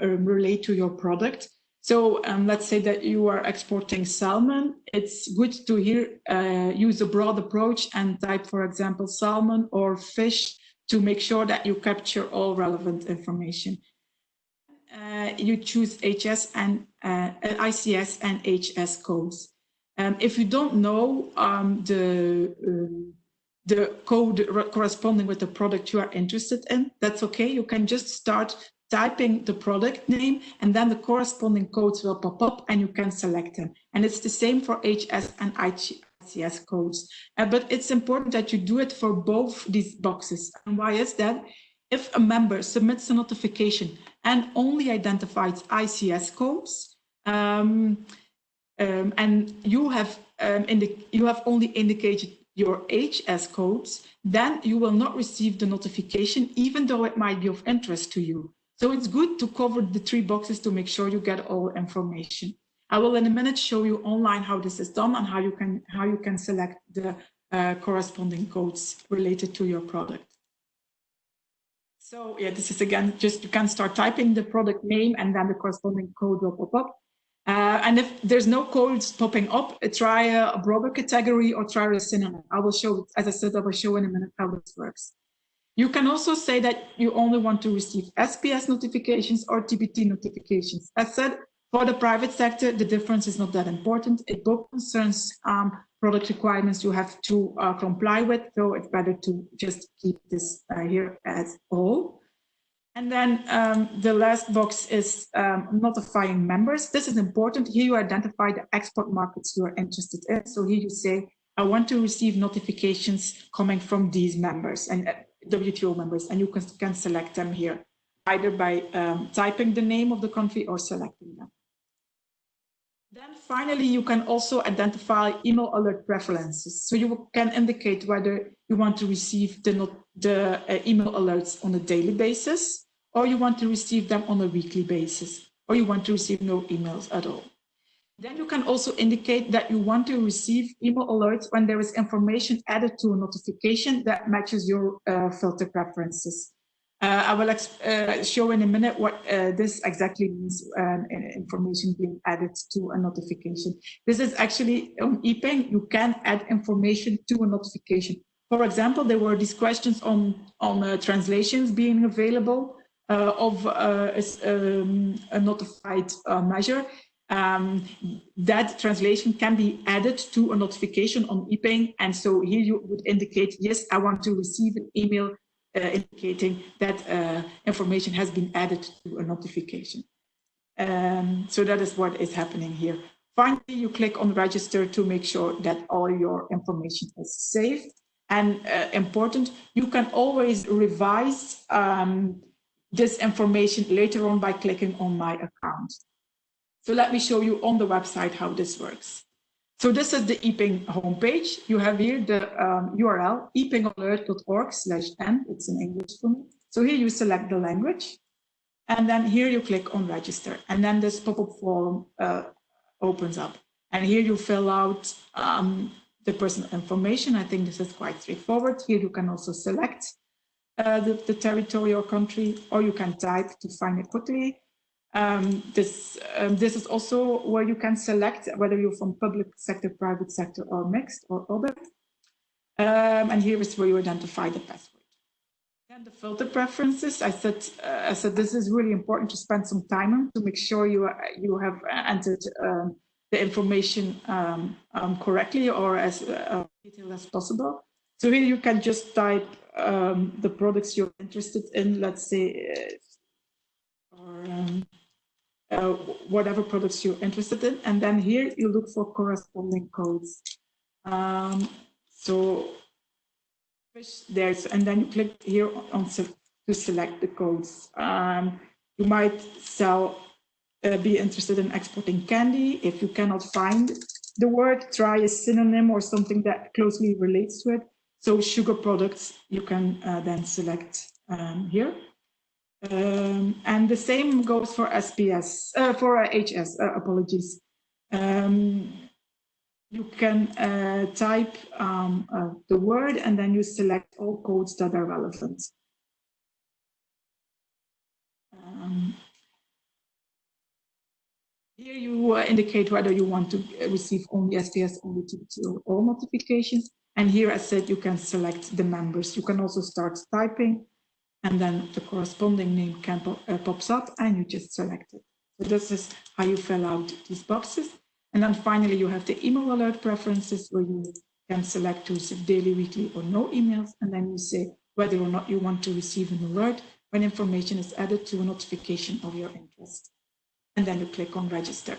relate to your product. So let's say that you are exporting salmon. It's good to use a broad approach and type, for example, salmon or fish to make sure that you capture all relevant information. You choose HS and ICS and HS codes. If you don't know the code corresponding with the product you are interested in, that's okay. You can just start typing the product name, and then the corresponding codes will pop up and you can select them. And it's the same for HS and ICS codes. But it's important that you do it for both these boxes. And why is that? If a member submits a notification and only identifies ICS codes, and you have only indicated your HS codes, then you will not receive the notification, even though it might be of interest to you. So it's good to cover the 3 boxes to make sure you get all information. I will in a minute show you online how this is done and how you can select the corresponding codes related to your product. So yeah, this is again, just you can start typing the product name and then the corresponding code will pop up. And if there's no codes popping up, try a broader category or try a synonym. I will show, as I said, I will show in a minute how this works. You can also say that you only want to receive SPS notifications or TBT notifications. As said, for the private sector, the difference is not that important. It both concerns product requirements you have to comply with, so it's better to just keep this here as all. And then the last box is notifying members. This is important. Here you identify the export markets you are interested in. So here you say, I want to receive notifications coming from these members and WTO members, and you can select them here, either by typing the name of the country or selecting them. Then finally, you can also identify email alert preferences. So you can indicate whether you want to receive the email alerts on a daily basis, or you want to receive them on a weekly basis, or you want to receive no emails at all. Then you can also indicate that you want to receive email alerts when there is information added to a notification that matches your filter preferences. I will show in a minute what this exactly means, information being added to a notification. This is actually on EPING, you can add information to a notification. For example, there were these questions on translations being available of a notified measure. That translation can be added to a notification on EPING, and so here you would indicate, yes, I want to receive an email indicating that information has been added to a notification. So that is what is happening here. Finally, you click on register to make sure that all your information is saved. And important, you can always revise this information later on by clicking on my account. So let me show you on the website how this works. So this is the EPING homepage. You have here the URL, epingalert.org/n. It's in English for me. So here you select the language, and then here you click on register, and then this pop-up form opens up. And here you fill out the personal information. I think this is quite straightforward. Here you can also select the territory or country, or you can type to find it quickly. This is also where you can select whether you're from public sector, private sector, or mixed, or other. And here is where you identify the password. And the filter preferences, I said this is really important to spend some time on to make sure you have entered the information correctly or as detailed as possible. So here you can just type the products you're interested in, let's say, whatever products you're interested in. And then here you look for corresponding codes. So there's, and then you click here on to select the codes. You might be interested in exporting candy. If you cannot find the word, try a synonym or something that closely relates to it. So sugar products, you can then select here. And the same goes for SPS, for HS, apologies. You can type the word and then you select all codes that are relevant. Here you indicate whether you want to receive only SPS, only WTO, all notifications. And here, as said, you can select the members. You can also start typing, and then the corresponding name can pops up, and you just select it. So this is how you fill out these boxes. And then finally, you have the email alert preferences, where you can select to receive daily, weekly, or no emails. And then you say whether or not you want to receive an alert when information is added to a notification of your interest. And then you click on register.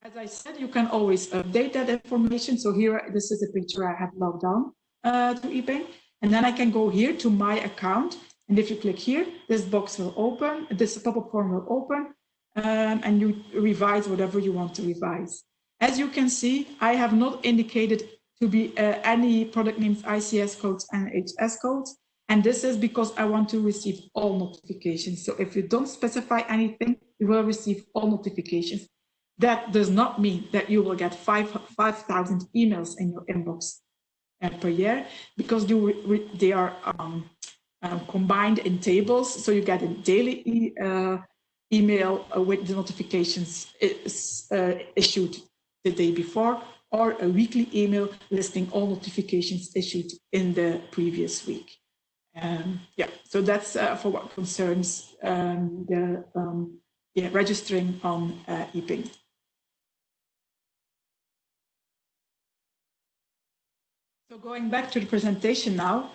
As I said, you can always update that information. So here, this is a picture I have logged on to ePING. And then I can go here to my account. And if you click here, this box will open, this pop-up form will open, and you revise whatever you want to revise. As you can see, I have not indicated to be any product names, ICS codes and HS codes. And this is because I want to receive all notifications. So if you don't specify anything, you will receive all notifications. That does not mean that you will get 5,000 emails in your inbox per year, because they are combined in tables. So you get a daily email with the notifications issued the day before, or a weekly email listing all notifications issued in the previous week. Yeah, so that's for what concerns registering on ePING. So going back to the presentation now,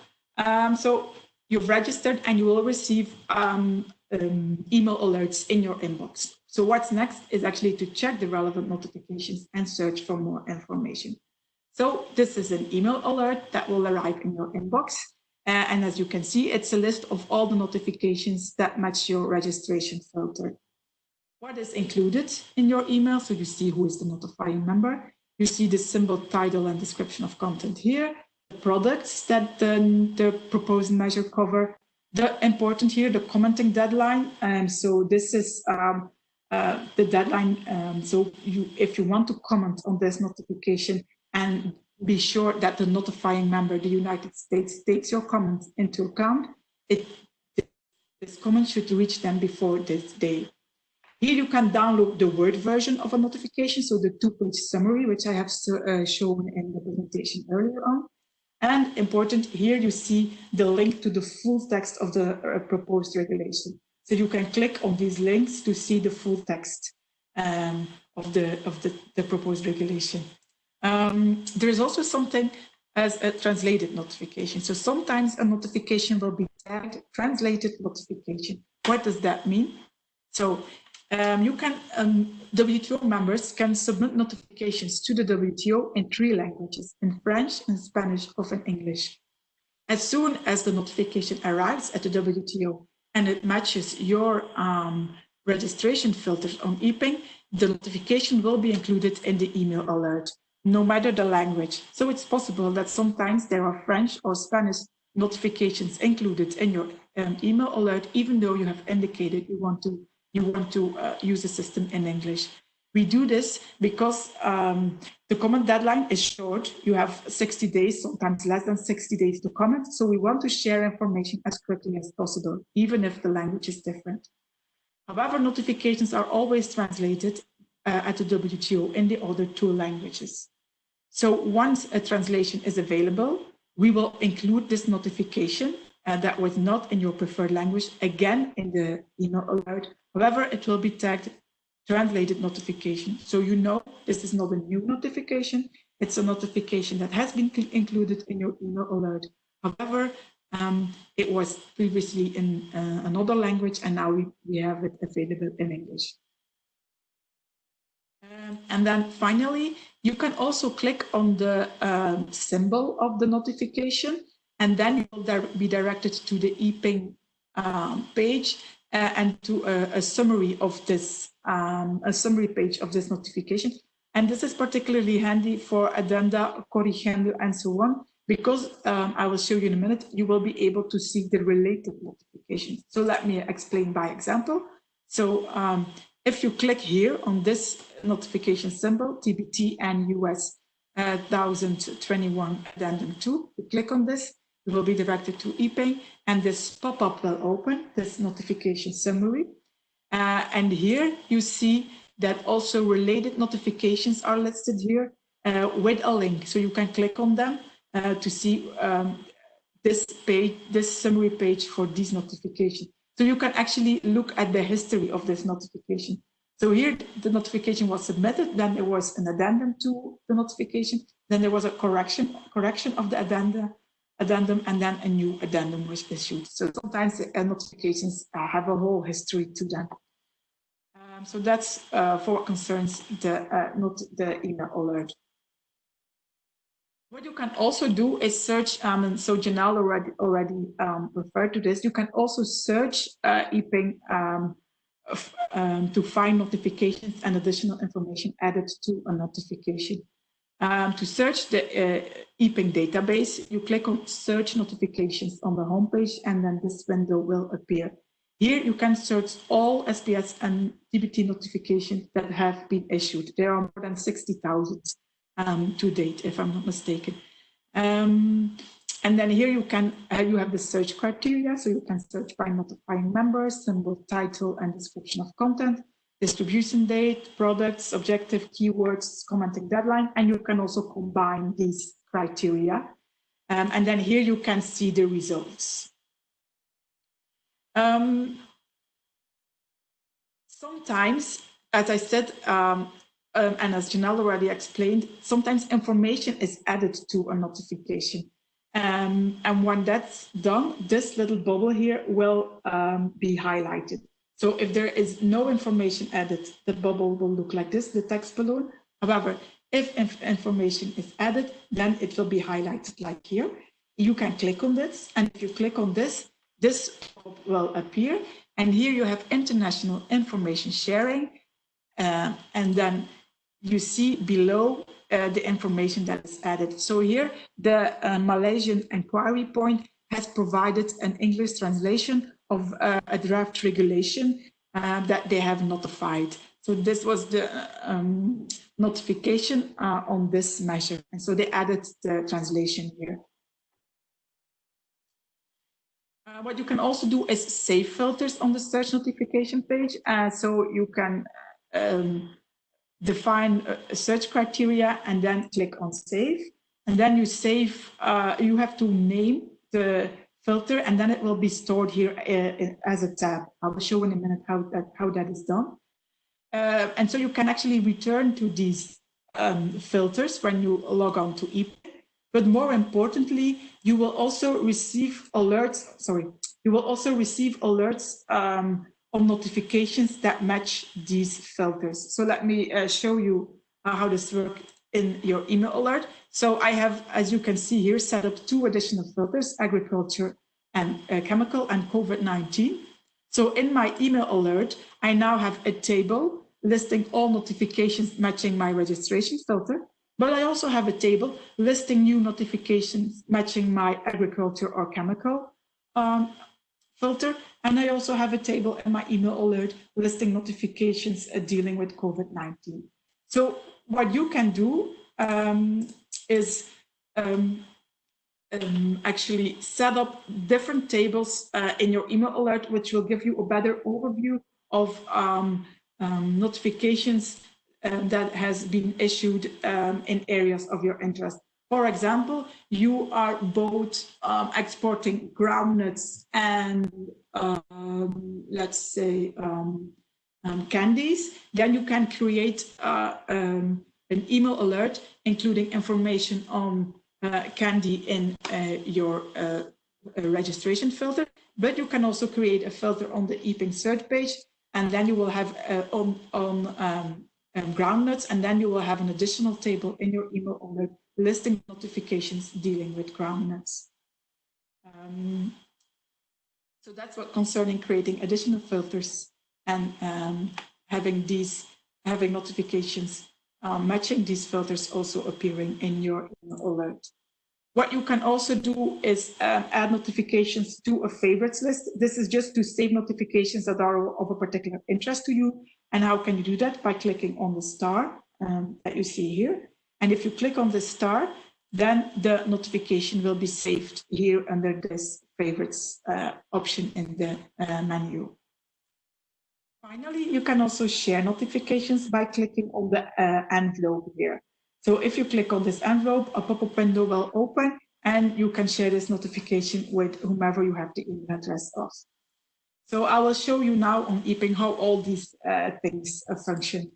so you've registered and you will receive email alerts in your inbox. So what's next is actually to check the relevant notifications and search for more information. So this is an email alert that will arrive in your inbox. And as you can see, it's a list of all the notifications that match your registration filter. What is included in your email? So you see who is the notifying member. You see the symbol, title, and description of content here, the products that the proposed measure cover, the important here, the commenting deadline. So this is the deadline. So if you want to comment on this notification and be sure that the notifying member, the United States, takes your comment into account, this comment should reach them before this day. Here you can download the Word version of a notification, so the 2-page summary, which I have shown in the presentation earlier on. And important, here you see the link to the full text of the proposed regulation. So you can click on these links to see the full text of the proposed regulation. There is also something as a translated notification. So sometimes a notification will be tagged translated notification. What does that mean? So WTO members can submit notifications to the WTO in 3 languages, in French, in Spanish, or in English. As soon as the notification arrives at the WTO and it matches your registration filters on ePING, the notification will be included in the email alert, no matter the language. So it's possible that sometimes there are French or Spanish notifications included in your email alert, even though you have indicated you want to use the system in English. We do this because the comment deadline is short. You have 60 days, sometimes less than 60 days to comment. So we want to share information as quickly as possible, even if the language is different. However, notifications are always translated at the WTO in the other 2 languages. So once a translation is available, we will include this notification that was not in your preferred language again in the email alert. However, it will be tagged translated notification. So you know this is not a new notification. It's a notification that has been included in your email alert. However, it was previously in another language, and now we have it available in English. And then finally, you can also click on the symbol of the notification, and then you will be directed to the EPING page and to a summary of this, a summary page of this notification. And this is particularly handy for addenda, corrigendo, and so on, because I will show you in a minute, you will be able to see the related notifications. So let me explain by example. So if you click here on this notification symbol, TBT and US 1021 Addendum 2, you click on this, you will be directed to EPING, and this pop-up will open, this notification summary. And here you see that also related notifications are listed here with a link. So you can click on them to see this page, this summary page for these notifications. So you can actually look at the history of this notification. So here the notification was submitted, then there was an addendum to the notification, then there was a correction of the addendum, and then a new addendum was issued. So sometimes the notifications have a whole history to them. So that's for what concerns the email alert. What you can also do is search, and so Janelle already referred to this, you can also search EPING to find notifications and additional information added to a notification. To search the EPING database, you click on Search Notifications on the homepage, and then this window will appear. Here you can search all SPS and TBT notifications that have been issued. There are more than 60,000 to date, if I'm not mistaken. And then here you can you have the search criteria, so you can search by notifying members, symbol, title, and description of content, distribution date, products, objective, keywords, commenting deadline, and you can also combine these criteria. And then here you can see the results. Sometimes, as I said, and as Janelle already explained, sometimes information is added to a notification. And when that's done, this little bubble here will be highlighted. So if there is no information added, the bubble will look like this, the text balloon. However, if information is added, then it will be highlighted like here. You can click on this, and if you click on this, this will appear. And here you have international information sharing, and then you see below the information that is added. So here, the Malaysian inquiry point has provided an English translation of a draft regulation that they have notified. So this was the notification on this measure. And so they added the translation here. What you can also do is save filters on the search notification page. So you can define a search criteria and then click on save. And then you save, you have to name the filter, and then it will be stored here as a tab. I will show in a minute how that is done. And so you can actually return to these filters when you log on to EPING. But more importantly, you will also receive alerts, on notifications that match these filters. So let me show you how this works in your email alert. So I have, as you can see here, set up 2 additional filters, agriculture and chemical and COVID-19. So in my email alert, I now have a table listing all notifications matching my registration filter, but I also have a table listing new notifications matching my agriculture or chemical filter. And I also have a table in my email alert listing notifications dealing with COVID-19. So what you can do is actually set up different tables in your email alert, which will give you a better overview of notifications that has been issued in areas of your interest. For example, you are both exporting groundnuts and let's say candies, then you can create an email alert, including information on candy in your registration filter. But you can also create a filter on the EPING search page, and then you will have on groundnuts, and then you will have an additional table in your email alert listing notifications dealing with groundnuts. So that's what concerning creating additional filters and having notifications matching these filters also appearing in your email alert. What you can also do is add notifications to a favorites list. This is just to save notifications that are of a particular interest to you. And how can you do that? By clicking on the star that you see here. And if you click on the star, then the notification will be saved here under this favorites option in the menu. Finally, you can also share notifications by clicking on the envelope here. So if you click on this envelope, a pop-up window will open and you can share this notification with whomever you have the email address of. So I will show you now on EPING how all these things function.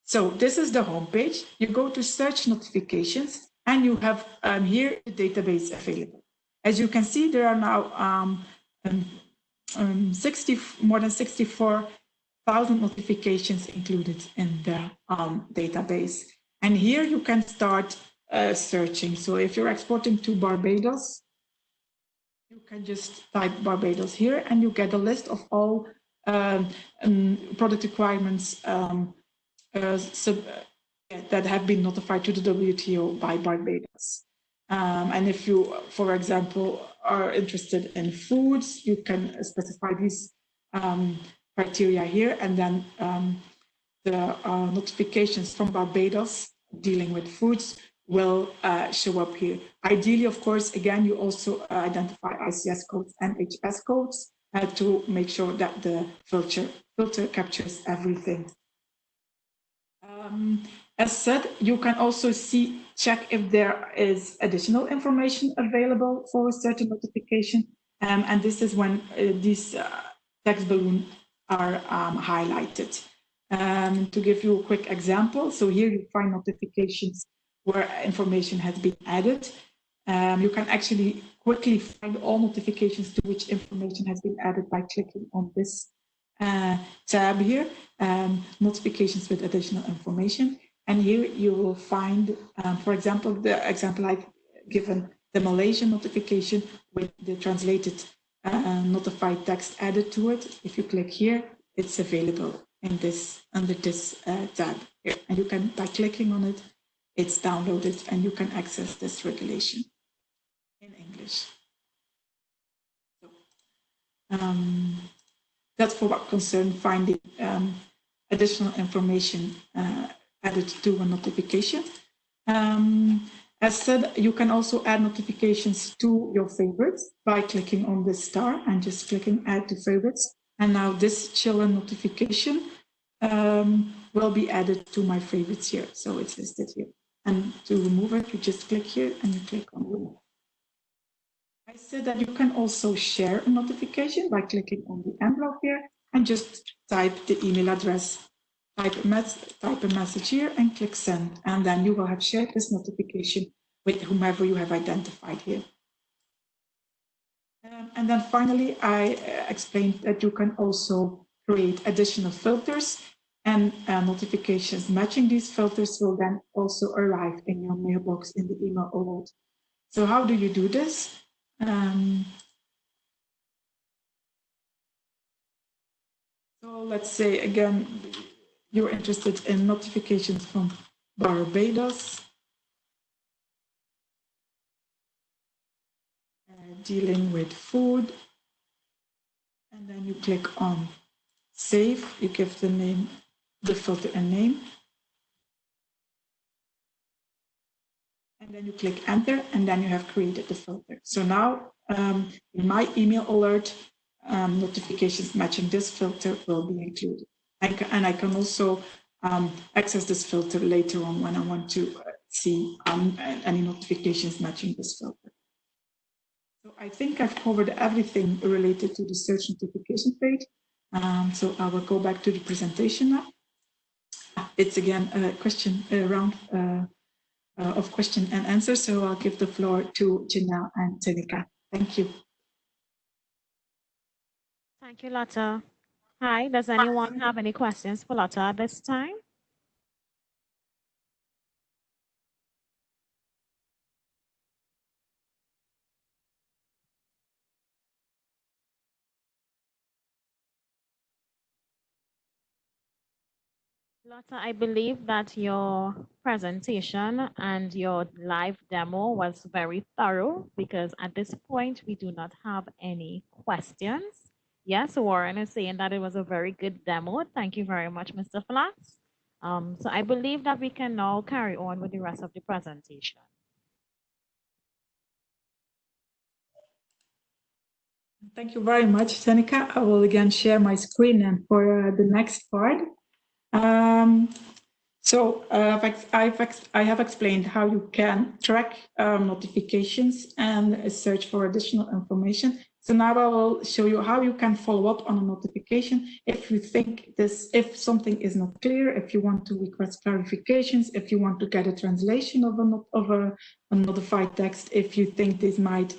So this is the home page. You go to search notifications and you have here the database available. As you can see, there are now more than 64,000 notifications included in the database. And here you can start searching. So if you're exporting to Barbados, you can just type Barbados here and you get a list of all product requirements that have been notified to the WTO by Barbados. And if you, for example, are interested in foods, you can specify these criteria here, and then the notifications from Barbados dealing with foods will show up here. Ideally, of course, again, you also identify ICS codes and HS codes to make sure that the filter captures everything. As said, you can also check if there is additional information available for a certain notification. And this is when these text balloons are highlighted. To give you a quick example, so here you find notifications where information has been added. You can actually quickly find all notifications to which information has been added by clicking on this tab here, notifications with additional information. And here you will find, for example, the example I've given, the Malaysian notification with the translated notified text added to it. If you click here, it's available in this under this tab here. And you can, by clicking on it, it's downloaded and you can access this regulation in English. So, that's for what concerns finding additional information added to a notification. As said, you can also add notifications to your favorites by clicking on this star and just clicking add to favorites. And now this children notification will be added to my favorites here. So it's listed here. And to remove it, you just click here and you click on remove. I said that you can also share a notification by clicking on the envelope here and just type the email address, type a message here and click send. And then you will have shared this notification with whomever you have identified here. And then finally, I explained that you can also create additional filters, and notifications matching these filters will then also arrive in your mailbox in the email alert. So how do you do this? So let's say, again, you're interested in notifications from Barbados, dealing with food, and then you click on save, you give the name, the filter a name, and then you click enter, and then you have created the filter. So now in my email alert, notifications matching this filter will be included. And I can also access this filter later on when I want to see any notifications matching this filter. So I think I've covered everything related to the search notification page. So I will go back to the presentation now. It's again a question round of question and answer. So I'll give the floor to Janelle and Tenika. Thank you. Thank you, Lotta. Hi, does anyone have any questions for Lotta at this time? Lotta, I believe that your presentation and your live demo was very thorough because at this point we do not have any questions. Yes, Warren is saying that it was a very good demo. Thank you very much, Mr. Flats. So I believe that we can now carry on with the rest of the presentation. Thank you very much, Tenika. I will again share my screen and for the next part. I have explained how you can track notifications and search for additional information. So now I will show you how you can follow up on a notification if you think if something is not clear, if you want to request clarifications, if you want to get a translation of a notified text, if you think this might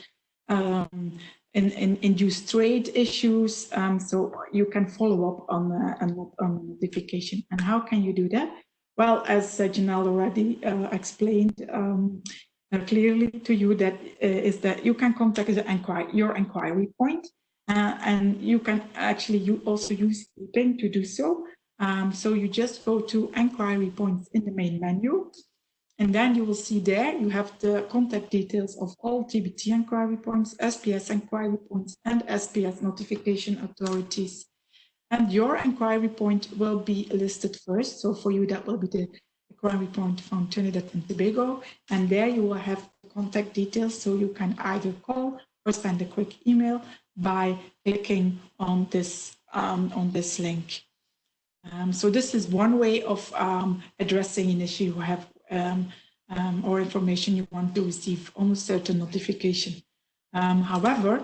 induce trade issues. So you can follow up on a notification. And how can you do that? Well, as Janelle already explained clearly to you, that is that you can contact your inquiry point, and you can actually also use EPING to do so. So you just go to inquiry points in the main menu, and then you will see there you have the contact details of all TBT inquiry points, SPS inquiry points, and SPS notification authorities. And your inquiry point will be listed first. So for you, that will be the inquiry point from Trinidad and Tobago. And there you will have contact details. So you can either call or send a quick email by clicking on this link. So this is one way of addressing an issue you have or information you want to receive on a certain notification. However,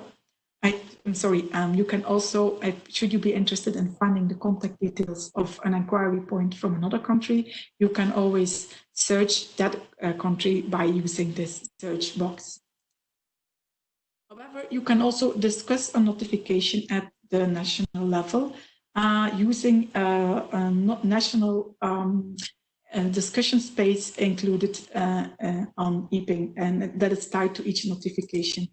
I'm sorry, you can also, should you be interested in finding the contact details of an inquiry point from another country, you can always search that country by using this search box. However, you can also discuss a notification at the national level using a national discussion space included on EPING, and that is tied to each notification.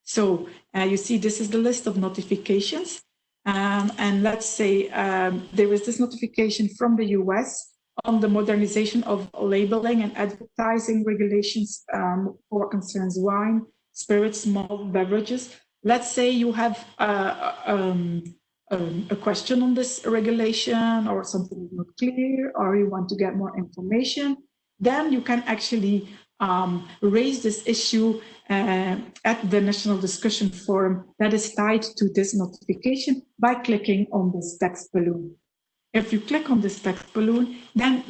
So you see, this is the list of notifications. And let's say there is this notification from the US on the modernization of labeling and advertising regulations for what concerns wine, spirits, malt beverages. Let's say you have a question on this regulation, or something is not clear, or you want to get more information, then you can actually raise this issue at the National Discussion Forum that is tied to this notification by clicking on this text balloon. If you click on this text balloon, then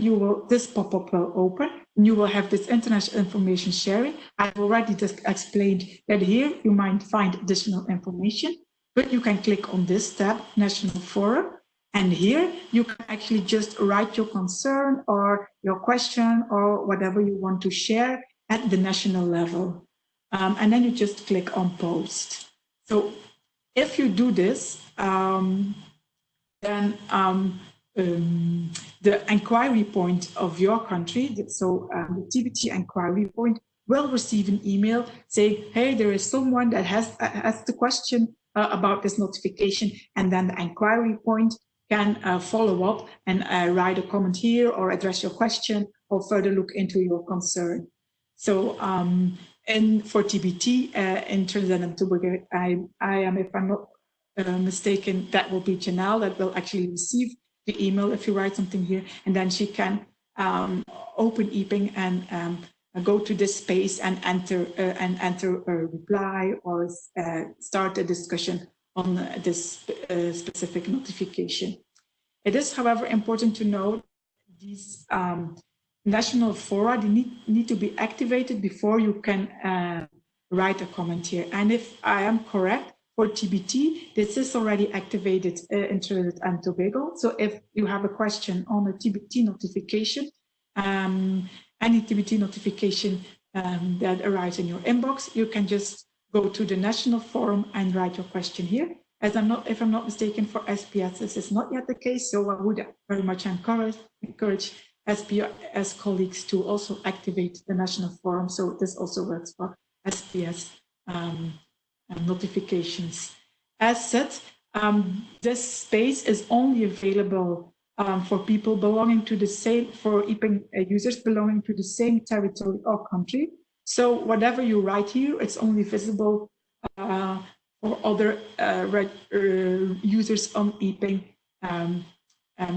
this pop-up will open, and you will have this international information sharing. I've already just explained that here you might find additional information, but you can click on this tab, National Forum, and here you can actually just write your concern or your question or whatever you want to share at the national level. And then you just click on post. So if you do this, then the inquiry point of your country, so the TBT inquiry point, will receive an email saying, hey, there is someone that has asked a question about this notification, and then the inquiry point can follow up and write a comment here or address your question or further look into your concern. So and for TBT in Trinidad and Tobago, I am, if I'm not mistaken, that will be Janelle that will actually receive the email if you write something here, and then she can open EPING and go to this space and enter a reply or start a discussion on this specific notification. It is, however, important to note these national fora need to be activated before you can write a comment here. And if I am correct, for TBT, this is already activated in Trinidad and Tobago. So if you have a question on a TBT notification, any TBT notification that arrives in your inbox, you can just go to the national forum and write your question here. If I'm not mistaken, for SPS, this is not yet the case. So I would very much encourage SPS colleagues to also activate the national forum. So this also works for SPS notifications. As said, this space is only available for people belonging to the same, for EPING users belonging to the same territory or country. So whatever you write here, it's only visible for other users on EPING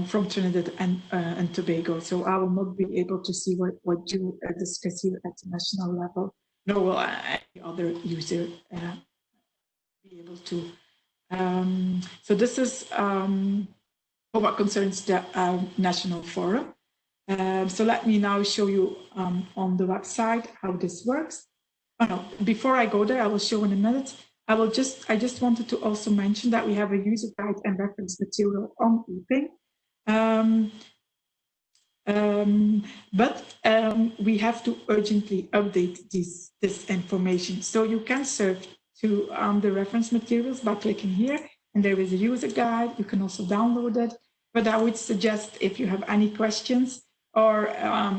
from Trinidad and Tobago. So I will not be able to see what you discuss here at the national level, nor will any other user be able to. So this is for what concerns the national forum. So let me now show you on the website how this works. Oh no, before I go there, I will show in a minute. I just wanted to also mention that we have a user guide and reference material on EPING. But we have to urgently update this information. So you can search to the reference materials by clicking here, and there is a user guide. You can also download it. But I would suggest, if you have any questions or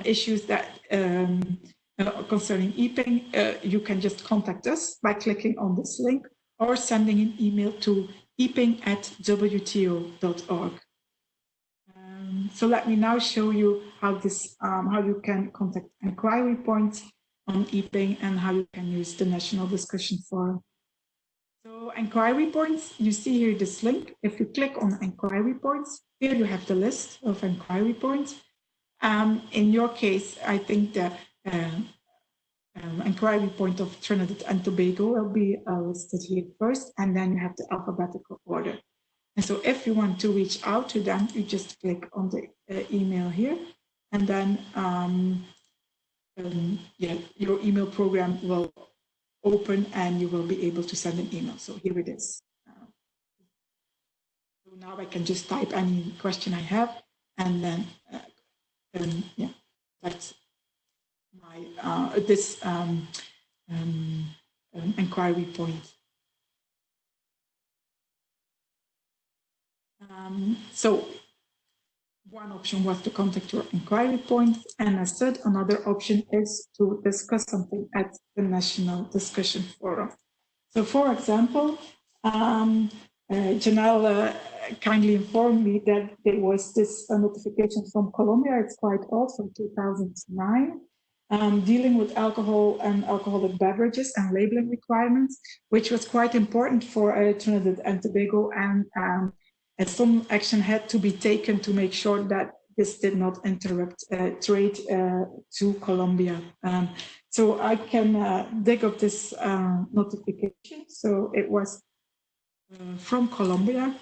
issues that concerning EPING, you can just contact us by clicking on this link or sending an email to eping@wto.org. So let me now show you how you can contact inquiry points on EPING and how you can use the National Discussion Forum. So inquiry points, you see here this link. If you click on inquiry points, here you have the list of inquiry points. In your case, I think the inquiry point of Trinidad and Tobago will be listed here first, and then you have the alphabetical order. And so if you want to reach out to them, you just click on the email here, and then your email program will open and you will be able to send an email. So here it is. So now I can just type any question I have, and then that's my this inquiry point. So one option was to contact your inquiry point, and as said, another option is to discuss something at the National Discussion Forum. So for example, Janelle kindly informed me that there was this notification from Colombia. It's quite old, from 2009, dealing with alcohol and alcoholic beverages and labeling requirements, which was quite important for Trinidad and Tobago, and some action had to be taken to make sure that this did not interrupt trade to Colombia. So I can dig up this notification. So it was from Colombia.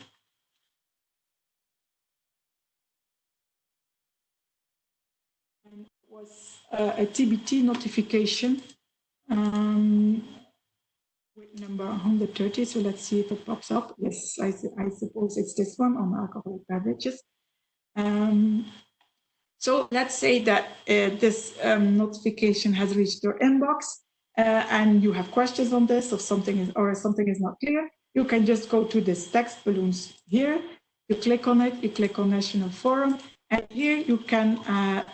And it was a TBT notification with number 130. So let's see if it pops up. Yes, I suppose it's this one on alcoholic beverages. So let's say that this notification has reached your inbox and you have questions on this, or something is not clear. You can just go to this text balloons here. You click on it, you click on National Forum, and here you can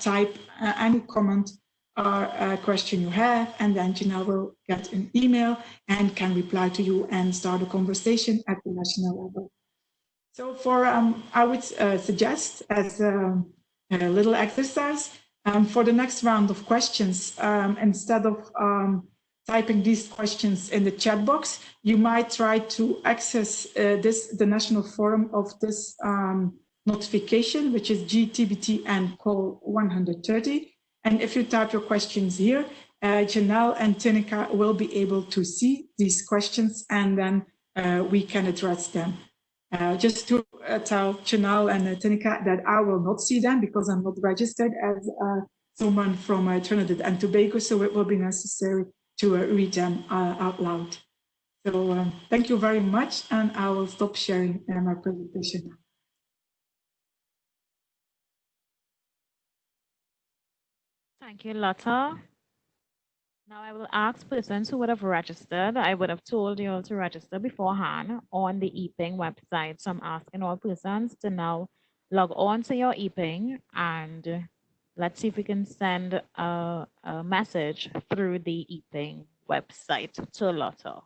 type any comment or question you have, and then Janelle will get an email and can reply to you and start a conversation at the national level. So for, I would suggest as a little exercise, for the next round of questions, instead of typing these questions in the chat box, you might try to access the national forum of this notification, which is GTBT and call 130. And if you type your questions here, Janelle and Tinica will be able to see these questions, and then we can address them. Just to tell Janelle and Tinica that I will not see them because I'm not registered as someone from Trinidad and Tobago, so it will be necessary to read them out loud. So thank you very much, and I will stop sharing my presentation now. Thank you, Lotta. Now I will ask persons who would have registered. I would have told you all to register beforehand on the EPING website. So I'm asking all persons to now log on to your EPING and let's see if we can send a message through the EPING website to Lotta.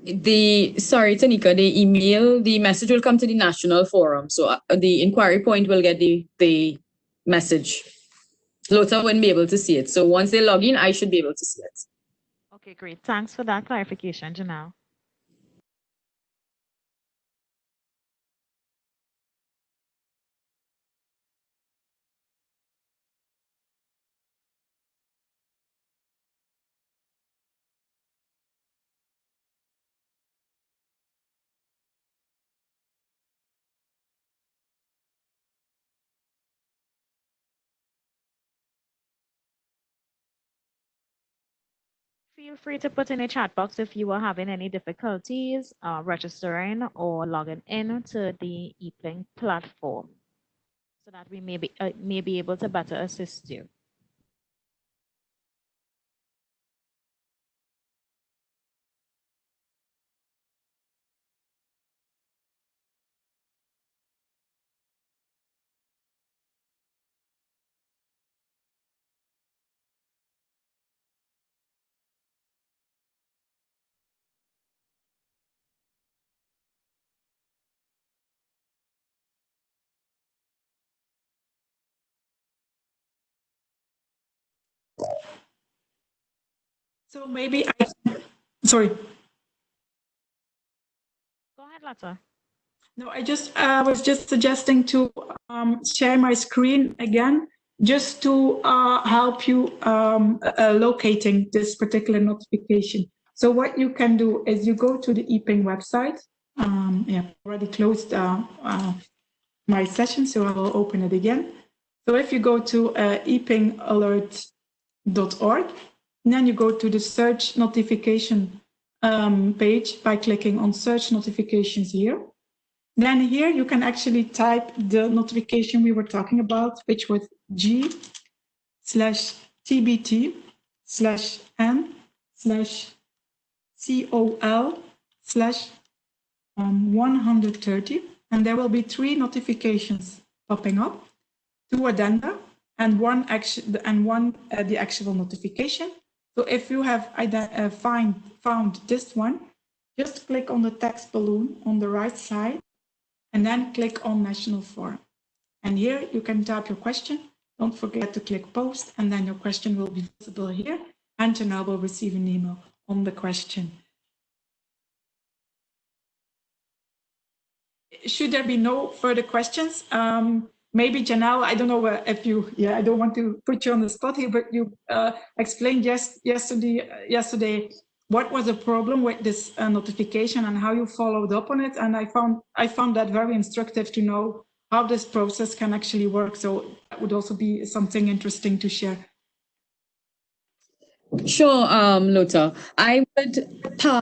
Sorry, Tanika, the message will come to the national forum. So the inquiry point will get the message. Lotta wouldn't be able to see it. So once they log in, I should be able to see it. Okay, great. Thanks for that clarification, Janelle. Feel free to put in a chat box if you are having any difficulties registering or logging in to the EPING platform so that we may be able to better assist you. So maybe sorry. Go ahead, Lotta. No, I was just suggesting to share my screen again, just to help you locating this particular notification. So what you can do is you go to the EPING website. Yeah, already closed my session, so I will open it again. So if you go to epingalert.org, then you go to the search notification page by clicking on search notifications here. Then here you can actually type the notification we were talking about, which was G/TBT/N/COL/130. And there will be 3 notifications popping up, 2 addenda and one the actual notification. So if you have found this one, just click on the text balloon on the right side and then click on National Forum. And here you can type your question. Don't forget to click post, and then your question will be visible here, and Janelle will receive an email on the question. Should there be no further questions, maybe Janelle, I don't know if you, I don't want to put you on the spot here, but you explained yesterday what was the problem with this notification and how you followed up on it. And I found that very instructive to know how this process can actually work. So that would also be something interesting to share. Sure, Lotta. I would pass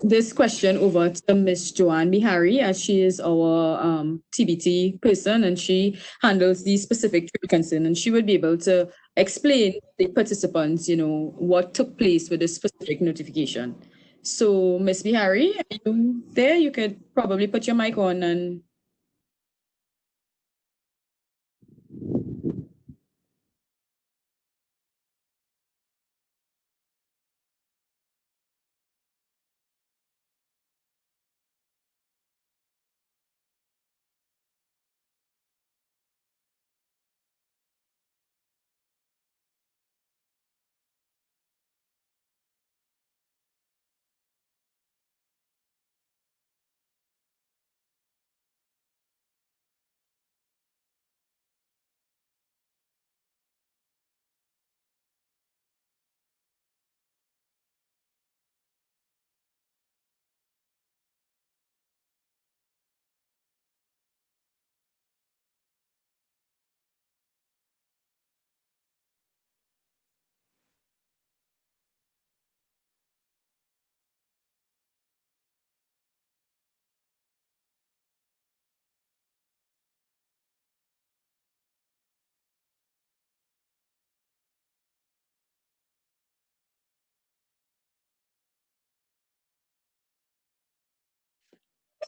this question over to Miss Joanne Bihari, as she is our TBT person and she handles the specific trade concern, and she would be able to explain to the participants, what took place with this specific notification. So, Miss Bihari, are you there? You could probably put your mic on and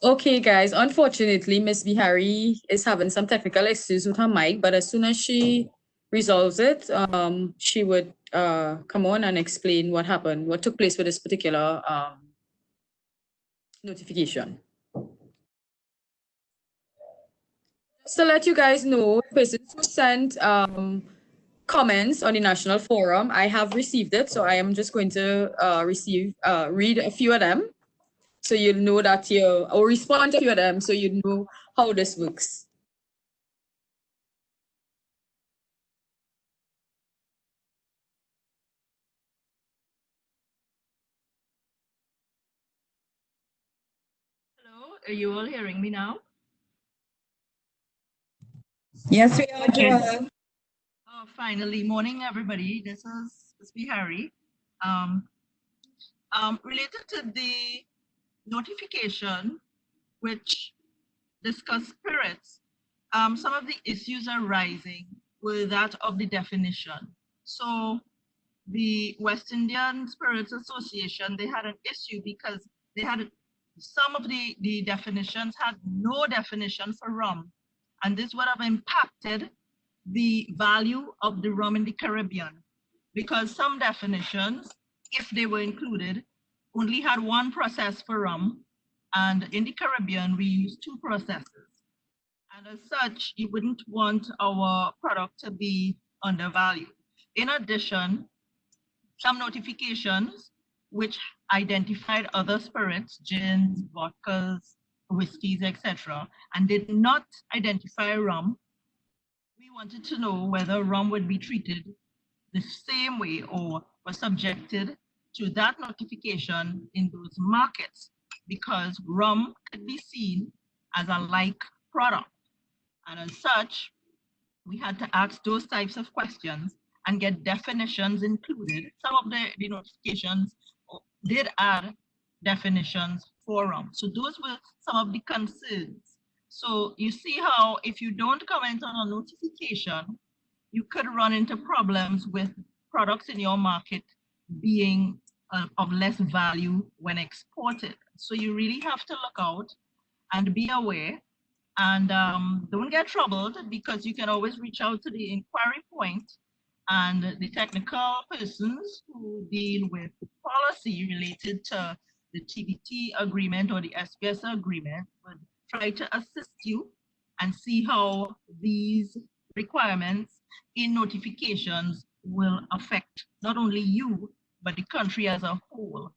Okay, guys, unfortunately, Miss Bihari is having some technical issues with her mic, but as soon as she resolves it, she would come on and explain what happened, what took place with this particular notification. Just to let you guys know, persons who sent comments on the national forum, I have received it, so I am just going to read a few of them, so you'll know that or respond to a few of them, so you know how this works. Hello, are you all hearing me now? Yes, we are, Joel. Oh, finally. Morning, everybody. This is Harry. Related to the notification which discussed spirits, some of the issues arising were that of the definition. So the West Indian Spirits Association, they had an issue because they had some of the definitions had no definition for rum. And this would have impacted the value of the rum in the Caribbean, because some definitions, if they were included, only had one process for rum, and in the Caribbean, we use two processes. And as such, you wouldn't want our product to be undervalued. In addition, some notifications which identified other spirits, gins, vodkas, whiskeys, etc., and did not identify rum, we wanted to know whether rum would be treated the same way or was subjected to that notification in those markets, because rum could be seen as a like product. And as such, we had to ask those types of questions and get definitions included. Some of the notifications did add definitions for rum. So those were some of the concerns. So you see how if you don't comment on a notification, you could run into problems with products in your market being of less value when exported. So you really have to look out and be aware, and don't get troubled, because you can always reach out to the inquiry point, and the technical persons who deal with policy related to the TBT agreement or the SPS agreement would try to assist you and see how these requirements in notifications will affect not only you, but the country as a whole,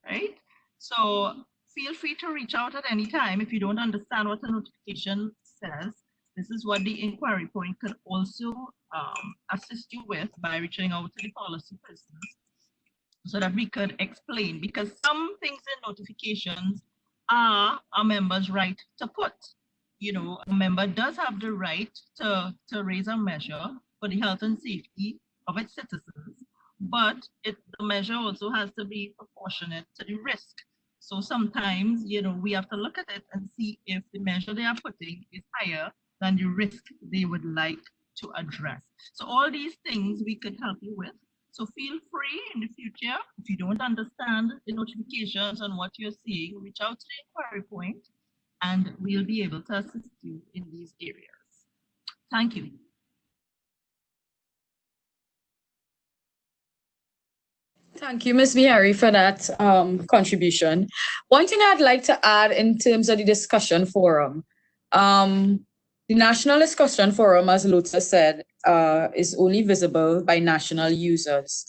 right? So feel free to reach out at any time if you don't understand what the notification says. This is what the inquiry point could also assist you with by reaching out to the policy persons so that we could explain, because some things in notifications are a member's right to put. You know, a member does have the right to raise a measure for the health and safety of its citizens, but the measure also has to be proportionate to the risk. So sometimes, you know, we have to look at it and see if the measure they are putting is higher than the risk they would like to address. So all these things we could help you with. So feel free in the future, if you don't understand the notifications and what you're seeing, reach out to the inquiry point and we'll be able to assist you in these areas. Thank you. Thank you, Ms. Bihari, for that contribution. One thing I'd like to add in terms of the discussion forum, the National Discussion Forum, as Lotus said, is only visible by national users.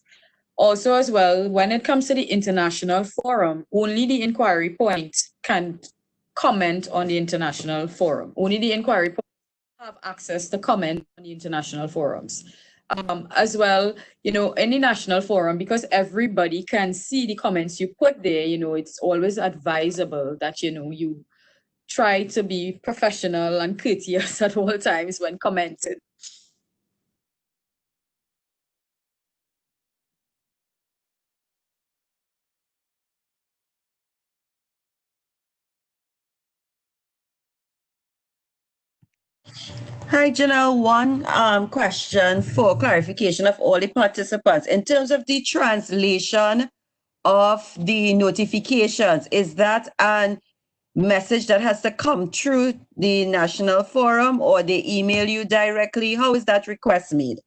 Also, as well, when it comes to the international forum, only the inquiry point can comment on the international forum. Only the inquiry point have access to comment on the international forums. As well, you know, any national forum, because everybody can see the comments you put there, you know, it's always advisable that, you know, you try to be professional and courteous at all times when commenting. Hi, Janelle. One question for clarification of all the participants. In terms of the translation of the notifications, is that an message that has to come through the national forum, or they email you directly? How is that request made?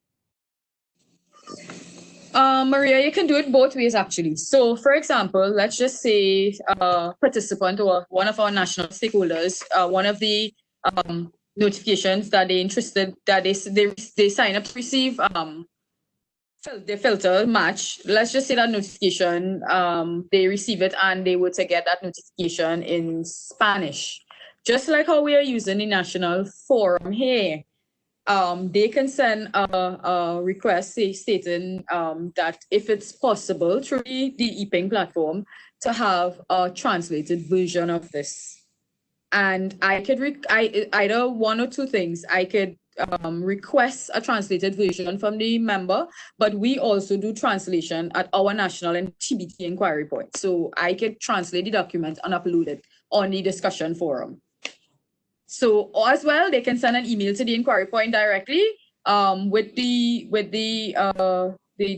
Maria, you can do it both ways actually. So for example, let's just say a participant or one of our national stakeholders, one of the notifications that they're interested, that they sign up to receive the filter match. Let's just say that notification, they receive it and they were to get that notification in Spanish. Just like how we are using the national forum here. They can send a request stating that if it's possible through the EPING platform to have a translated version of this. And I could either one or two things. I could request a translated version from the member, but we also do translation at our national and TBT inquiry point. So I could translate the document and upload it on the discussion forum. So as well, they can send an email to the inquiry point directly with the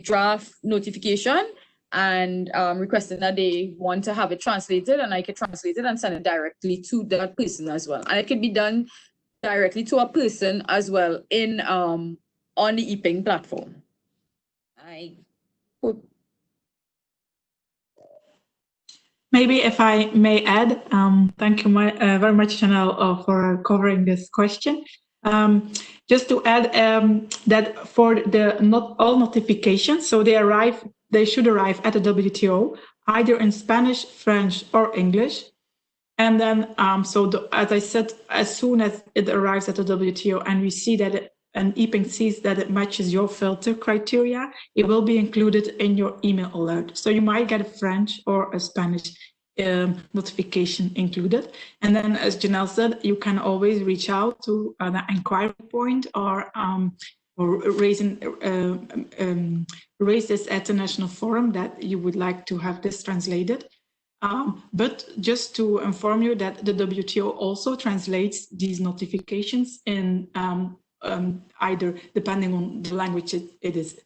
draft notification and requesting that they want to have it translated, and I can translate it and send it directly to that person as well. And it can be done directly to a person as well in on the EPING platform. I hope. Maybe if I may add, thank you very much, Janelle, for covering this question. Just to add that for not all notifications, so they should arrive at the WTO either in Spanish, French, or English. And then, as I said, as soon as it arrives at the WTO and we see that and EPING sees that it matches your filter criteria, it will be included in your email alert. So you might get a French or a Spanish notification included. And then, as Janelle said, you can always reach out to the inquiry point or raise this at the national forum that you would like to have this translated. But just to inform you that the WTO also translates these notifications in either, depending on the language it is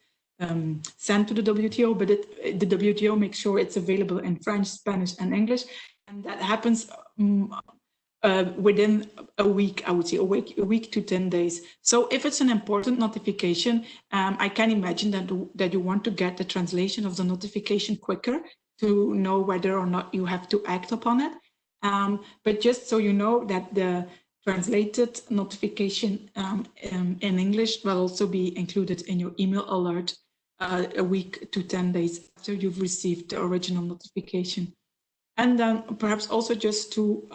sent to the WTO, but the WTO makes sure it's available in French, Spanish, and English. And that happens within a week, I would say, a week to 10 days. So if it's an important notification, I can imagine that you want to get the translation of the notification quicker to know whether or not you have to act upon it. But just so you know that the translated notification in English will also be included in your email alert a week to 10 days after you've received the original notification. And then perhaps also just to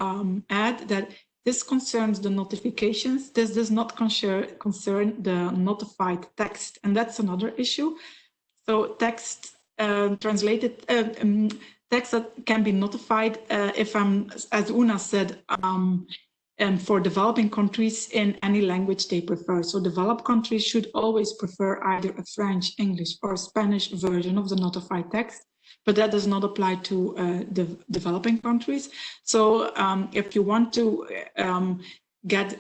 add that this concerns the notifications. This does not concern the notified text, and that's another issue. So text translated text that can be notified if as Una said, for developing countries in any language they prefer. So developed countries should always prefer either a French, English, or Spanish version of the notified text, but that does not apply to the developing countries. So if you want to get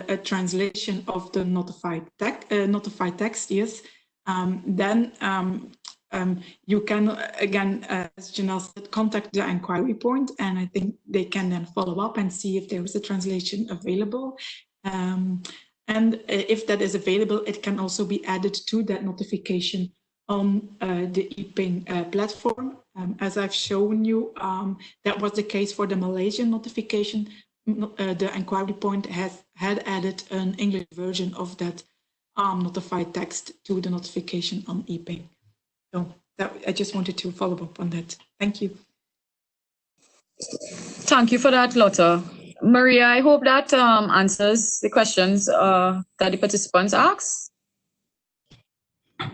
a translation of the notified text, yes, then you can, again, as Janelle said, contact the inquiry point, and I think they can then follow up and see if there is a translation available. And if that is available, it can also be added to that notification on the EPING platform. As I've shown you, that was the case for the Malaysian notification. The inquiry point had added an English version of that notified text to the notification on EPING. So I just wanted to follow up on that. Thank you. Thank you for that, Lotta. Maria, I hope that answers the questions that the participants asked.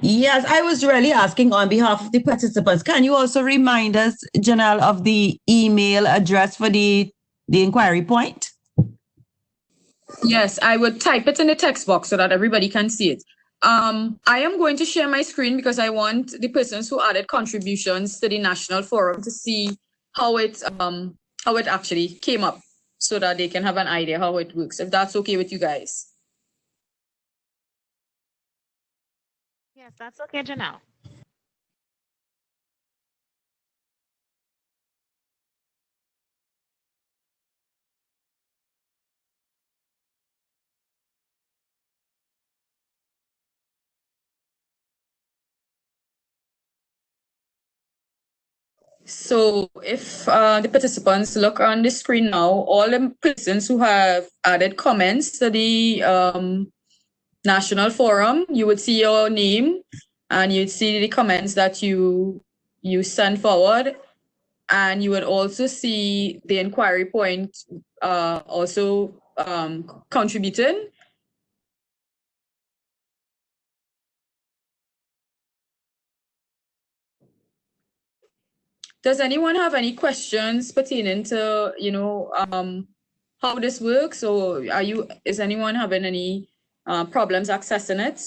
Yes, I was really asking on behalf of the participants. Can you also remind us, Janelle, of the email address for the inquiry point? Yes, I would type it in the text box so that everybody can see it. I am going to share my screen because I want the persons who added contributions to the national forum to see how it actually came up, so that they can have an idea how it works, if that's okay with you guys. Yes, that's okay, Janelle. So if the participants look on the screen now, all the persons who have added comments to the National Forum, you would see your name and you'd see the comments that you send forward. And you would also see the inquiry point also contributing. Does anyone have any questions pertaining to, how this works, or is anyone having any problems accessing it?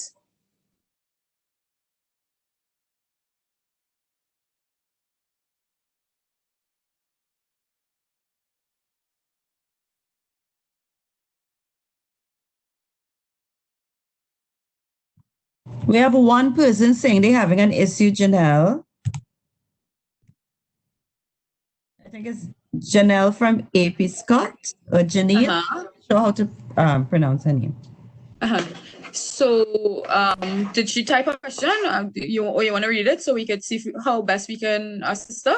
We have one person saying they're having an issue, Janelle. I think it's Janelle from AP Scott or Janelle. Not sure how to pronounce her name. So, did she type a question? You want to read it so we could see how best we can assist her?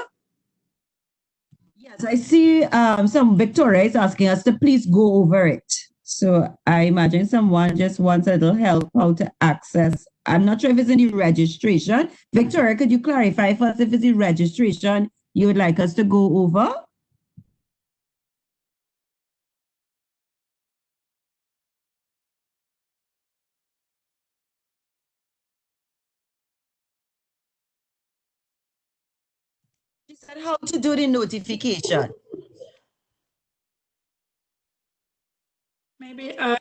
Yes, I see some Victoria is asking us to please go over it. So I imagine someone just wants a little help how to access. I'm not sure if it's in the registration. Victoria, could you clarify for us if it's the registration you would like us to go over? She said how to do the notification. Maybe I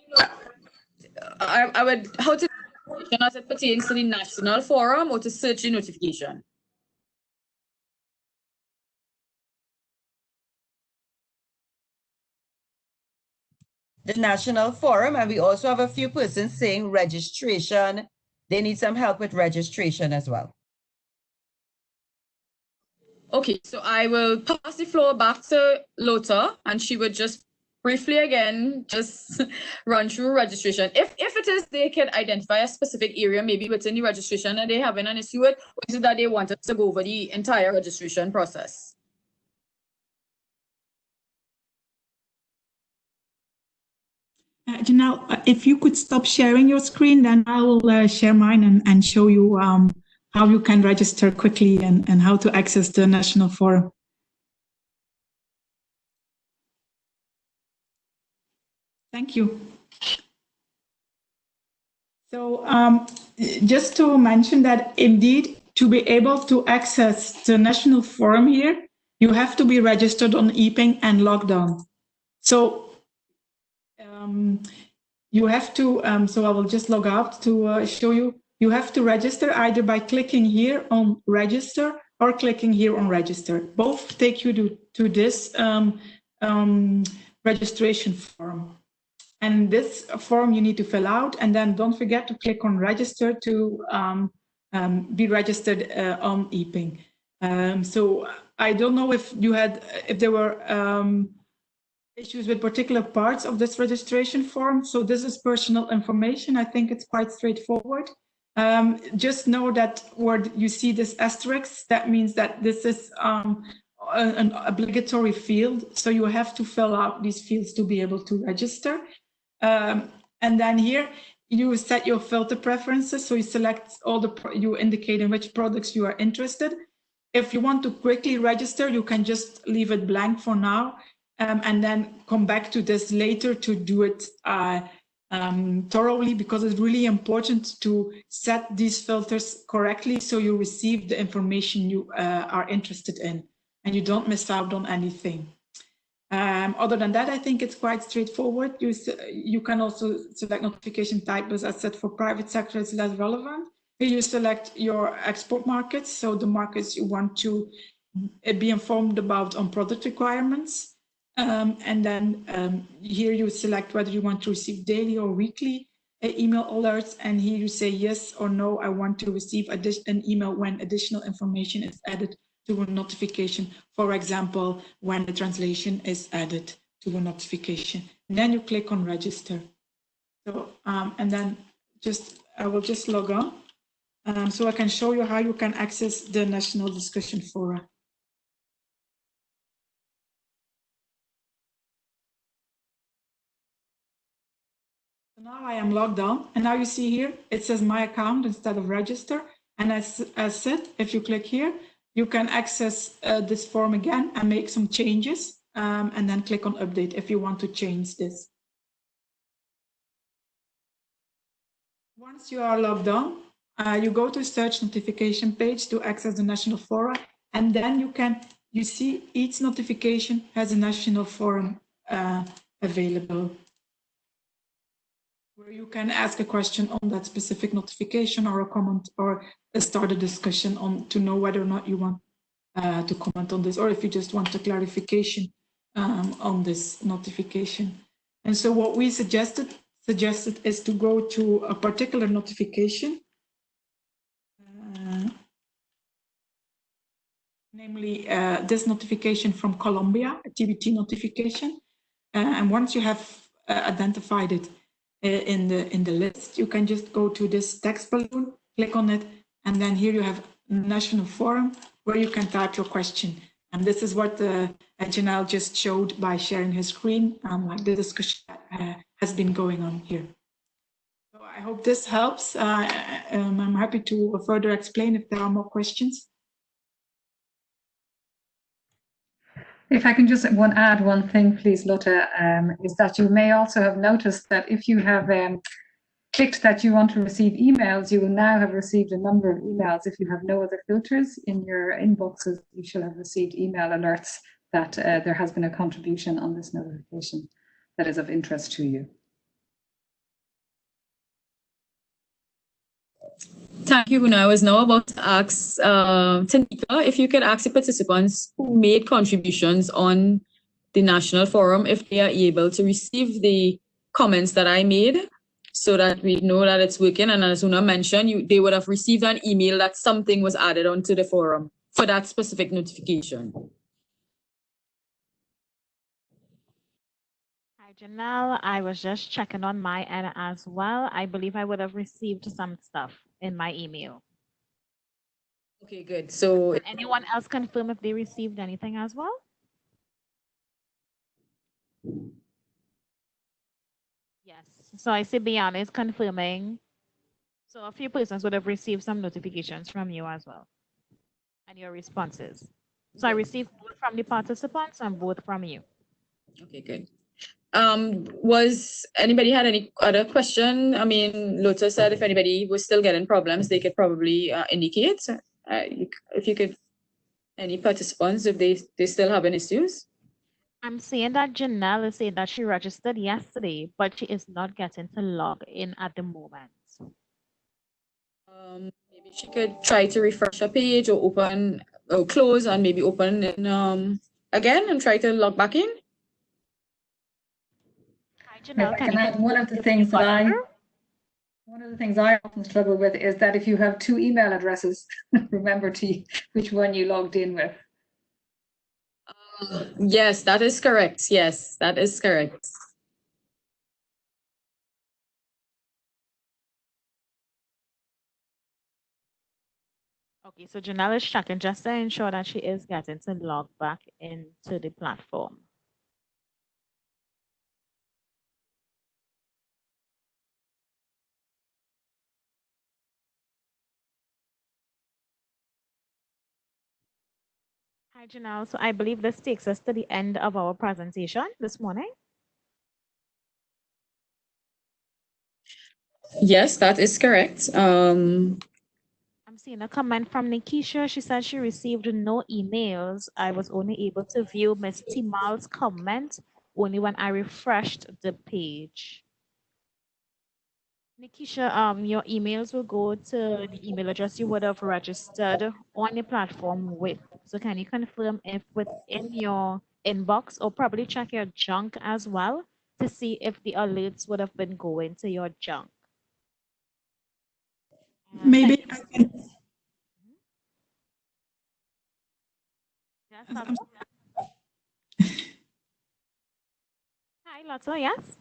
would, how to as it pertains to the National Forum or to search the notification? The National Forum, and we also have a few persons saying registration. They need some help with registration as well. Okay, so I will pass the floor back to Lota, and she would just briefly again just run through registration. If it is they can identify a specific area maybe within the registration that they having an issue with, or is it that they want us to go over the entire registration process? Janelle, if you could stop sharing your screen, then I will share mine and show you how you can register quickly and how to access the National Forum. Thank you. So just to mention that indeed, to be able to access the National Forum here, you have to be registered on EPING and logged on. So you have to, so I will just log out to show you. You have to register either by clicking here on register or clicking here on register. Both take you to this registration form. And this form you need to fill out, and then don't forget to click on register to be registered on EPING. So I don't know if there were issues with particular parts of this registration form. So this is personal information. I think it's quite straightforward. Just know that where you see this asterisk, that means that this is an obligatory field. So you have to fill out these fields to be able to register. And then here you set your filter preferences. So you select you indicate in which products you are interested. If you want to quickly register, you can just leave it blank for now. And then come back to this later to do it thoroughly, because it's really important to set these filters correctly so you receive the information you are interested in and you don't miss out on anything. Other than that, I think it's quite straightforward. You can also select notification type, as I said, for private sector, it's less relevant. Here you select your export markets, so the markets you want to be informed about on product requirements. And then here you select whether you want to receive daily or weekly email alerts. And here you say yes or no, I want to receive an email when additional information is added to a notification. For example, when the translation is added to a notification. And then you click on register. So, and then I will just log on. So I can show you how you can access the National Discussion Forum. Now I am logged on, and now you see here, it says my account instead of register. And as said, if you click here, you can access this form again and make some changes, and then click on update if you want to change this. Once you are logged on, you go to search notification page to access the national forum, and then you see each notification has a national forum available, where you can ask a question on that specific notification or a comment or start a discussion on to know whether or not you want to comment on this, or if you just want a clarification on this notification. And so what we suggested is to go to a particular notification, namely this notification from Colombia, a TBT notification. And once you have identified it in the list, you can just go to this text balloon, click on it, and then here you have National Forum where you can type your question. And this is what Janelle just showed by sharing his screen, like the discussion has been going on here. So I hope this helps. I'm happy to further explain if there are more questions. If I can just add one thing, please, Lotte, is that you may also have noticed that if you have clicked that you want to receive emails, you will now have received a number of emails. If you have no other filters in your inboxes, you shall have received email alerts that there has been a contribution on this notification that is of interest to you. Thank you, Una. I was now about to ask Tanika if you could ask the participants who made contributions on the National Forum if they are able to receive the comments that I made, so that we know that it's working. And as Una mentioned, they would have received an email that something was added onto the forum for that specific notification. Hi, Janelle. I was just checking on my end as well. I believe I would have received some stuff in my email. Okay, good. So Did anyone else confirm if they received anything as well? Yes. So I see Biana is confirming. So a few persons would have received some notifications from you as well, and your responses. So I received both from the participants and both from you. okay, good. Was anybody had any other question? I mean, Lotte said if anybody was still getting problems, they could probably indicate. If you could, any participants, if they still having issues. I'm seeing that Janelle is saying that she registered yesterday, but she is not getting to log in at the moment. Maybe she could try to refresh her page or open or close and maybe open in, again and try to log back in. Hi, Janelle, If I can add, one of the things I often struggle with is that if you have two email addresses, remember which one you logged in with. Yes, that is correct. Yes, that is correct. Okay, so Janelle is checking just to ensure that she is getting to log back into the platform. Hi, Janelle. So I believe this takes us to the end of our presentation this morning. Yes, that is correct. I'm seeing a comment from Nikisha. She said she received no emails. I was only able to view Ms. Timal's comment only when I refreshed the page. Nikisha, your emails will go to the email address you would have registered on the platform with. So can you confirm if within your inbox, or probably check your junk as well to see if the alerts would have been going to your junk? Maybe I can. Yes, Hi, Lotte, yes?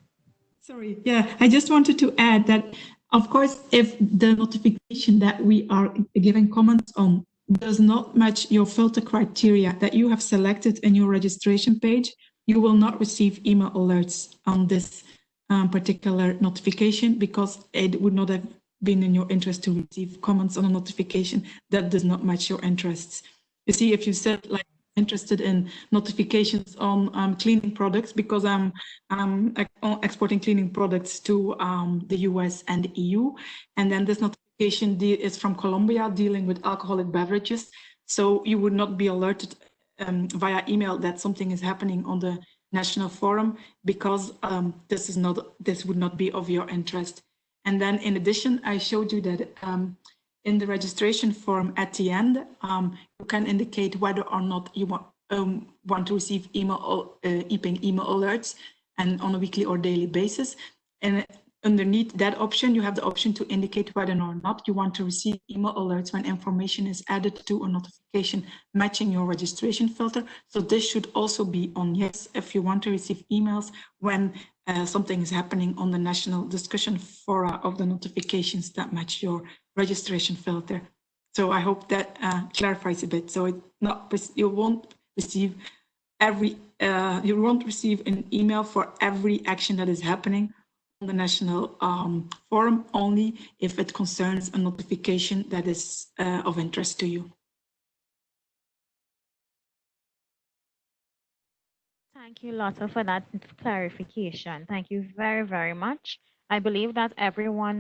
Sorry, yeah, I just wanted to add that, of course, if the notification that we are giving comments on does not match your filter criteria that you have selected in your registration page, you will not receive email alerts on this particular notification, because it would not have been in your interest to receive comments on a notification that does not match your interests. You see, if you said like interested in notifications on cleaning products, because I'm exporting cleaning products to the US and the EU, and then this notification is from Colombia dealing with alcoholic beverages, so you would not be alerted via email that something is happening on the national forum, because this would not be of your interest. And then in addition, I showed you that in the registration form at the end, you can indicate whether or not you want to receive EPING email alerts and on a weekly or daily basis. And underneath that option, you have the option to indicate whether or not you want to receive email alerts when information is added to a notification matching your registration filter. So this should also be on yes if you want to receive emails when something is happening on the national discussion fora of the notifications that match your registration filter. So I hope that clarifies a bit. So you won't receive an email for every action that is happening on the national forum, only if it concerns a notification that is of interest to you. Thank you, Lotta, for that clarification. Thank you very, very much. I believe that everyone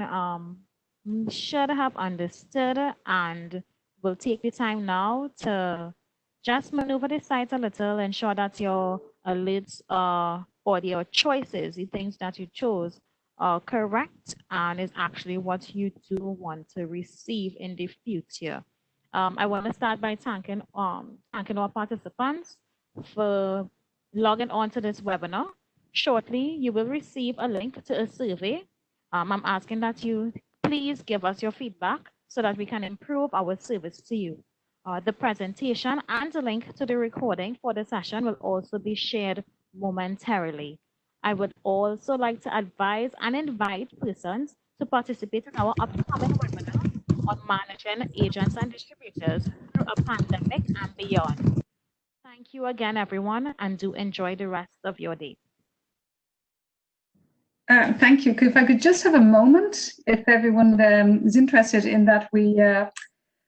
should have understood and will take the time now to just maneuver the site a little, ensure that your alerts or your choices, the things that you chose, are correct and is actually what you do want to receive in the future. I want to start by thanking our participants for logging on to this webinar. Shortly, you will receive a link to a survey. I'm asking that you please give us your feedback so that we can improve our service to you. The presentation and the link to the recording for the session will also be shared momentarily. I would also like to advise and invite persons to participate in our upcoming webinar on managing agents and distributors through a pandemic and beyond. Thank you again, everyone, and do enjoy the rest of your day. Thank you. If I could just have a moment, if everyone is interested in that, we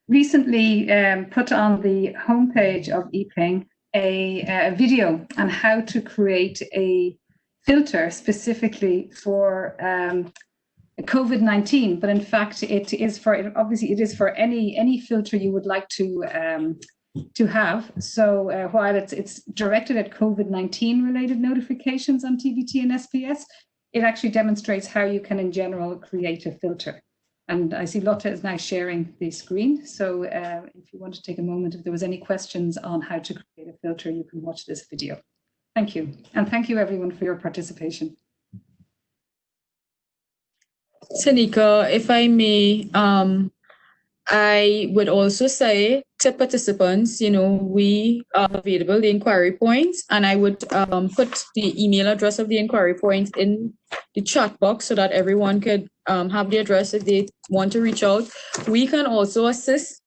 recently put on the homepage of EPING a video on how to create a filter specifically for COVID-19, but in fact it is for any filter you would like to have. So while it's directed at COVID-19 related notifications on TVT and SPS, it actually demonstrates how you can in general create a filter. And I see Lotta is now sharing the screen. So if you want to take a moment, if there was any questions on how to create a filter, you can watch this video. Thank you. And thank you everyone for your participation. Tanika, if I may, I would also say to participants, we are available, the inquiry points, and I would put the email address of the inquiry point in the chat box so that everyone could have the address if they want to reach out. We can also assist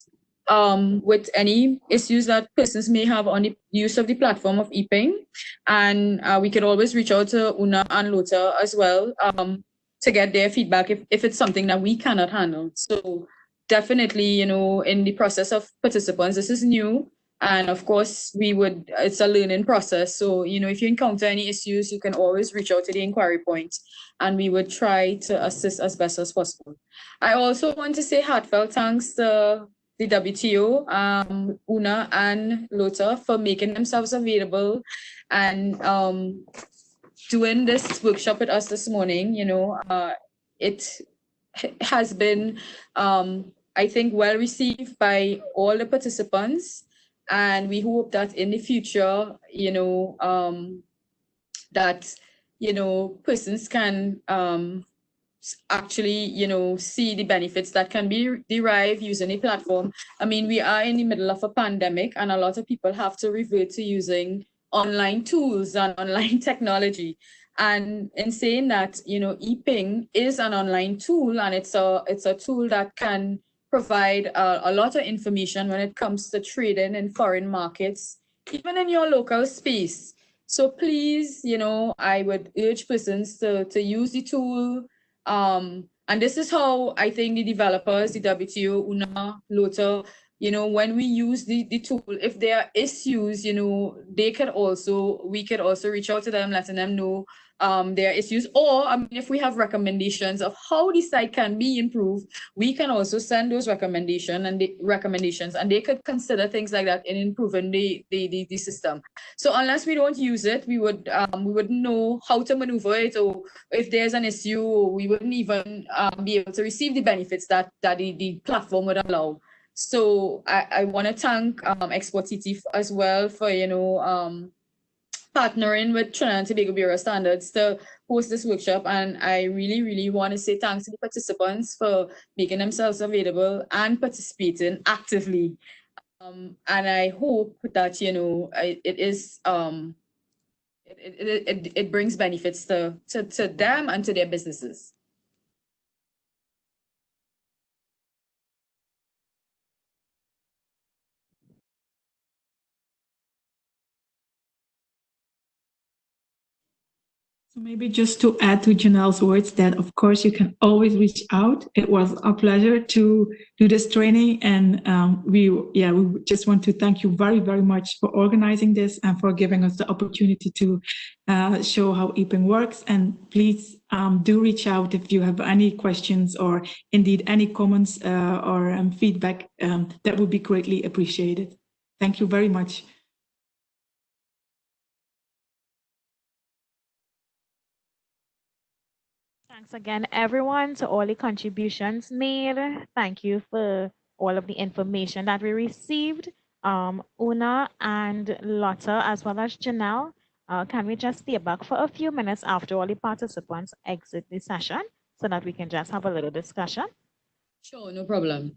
with any issues that persons may have on the use of the platform of EPING, and we could always reach out to Una and Lotta as well to get their feedback if it's something that we cannot handle. So definitely, in the process of participants, this is new. And of course, it's a learning process. So, if you encounter any issues, you can always reach out to the inquiry point and we would try to assist as best as possible. I also want to say heartfelt thanks to the WTO, Una and Lotta for making themselves available and doing this workshop with us this morning. It has been, I think, well received by all the participants, and we hope that in the future, that persons can actually see the benefits that can be derived using a platform. I mean, we are in the middle of a pandemic, and a lot of people have to revert to using online tools and online technology. And in saying that, EPING is an online tool, and it's a tool that can provide a lot of information when it comes to trading in foreign markets, even in your local space. So please, I would urge persons to use the tool. And this is how I think the developers, the WTO, UNA, LOTA, when we use the tool, if there are issues, we could also reach out to them, letting them know their issues. Or if we have recommendations of how the site can be improved, we can also send those recommendations, and they could consider things like that in improving the system. So unless we don't use it, we wouldn't know how to maneuver it, or if there's an issue, we wouldn't even be able to receive the benefits that the platform would allow. So I want to thank Export TT as well for partnering with Trinidad and Tobago Bureau Standards to host this workshop. And I really, really want to say thanks to the participants for making themselves available and participating actively. And I hope that, it brings benefits to them and to their businesses. So maybe just to add to Janelle's words, that of course you can always reach out. It was a pleasure to do this training, and we just want to thank you very, very much for organizing this and for giving us the opportunity to show how EPING works. And please do reach out if you have any questions or indeed any comments or feedback. That would be greatly appreciated. Thank you very much. Thanks again, everyone, to all the contributions made. Thank you for all of the information that we received. Una and Lotta, as well as Janelle, can we just stay back for a few minutes after all the participants exit the session so that we can just have a little discussion? Sure, no problem.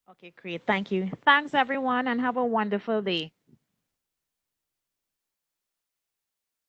Okay, great. Thank you. Thanks, everyone, and have a wonderful day.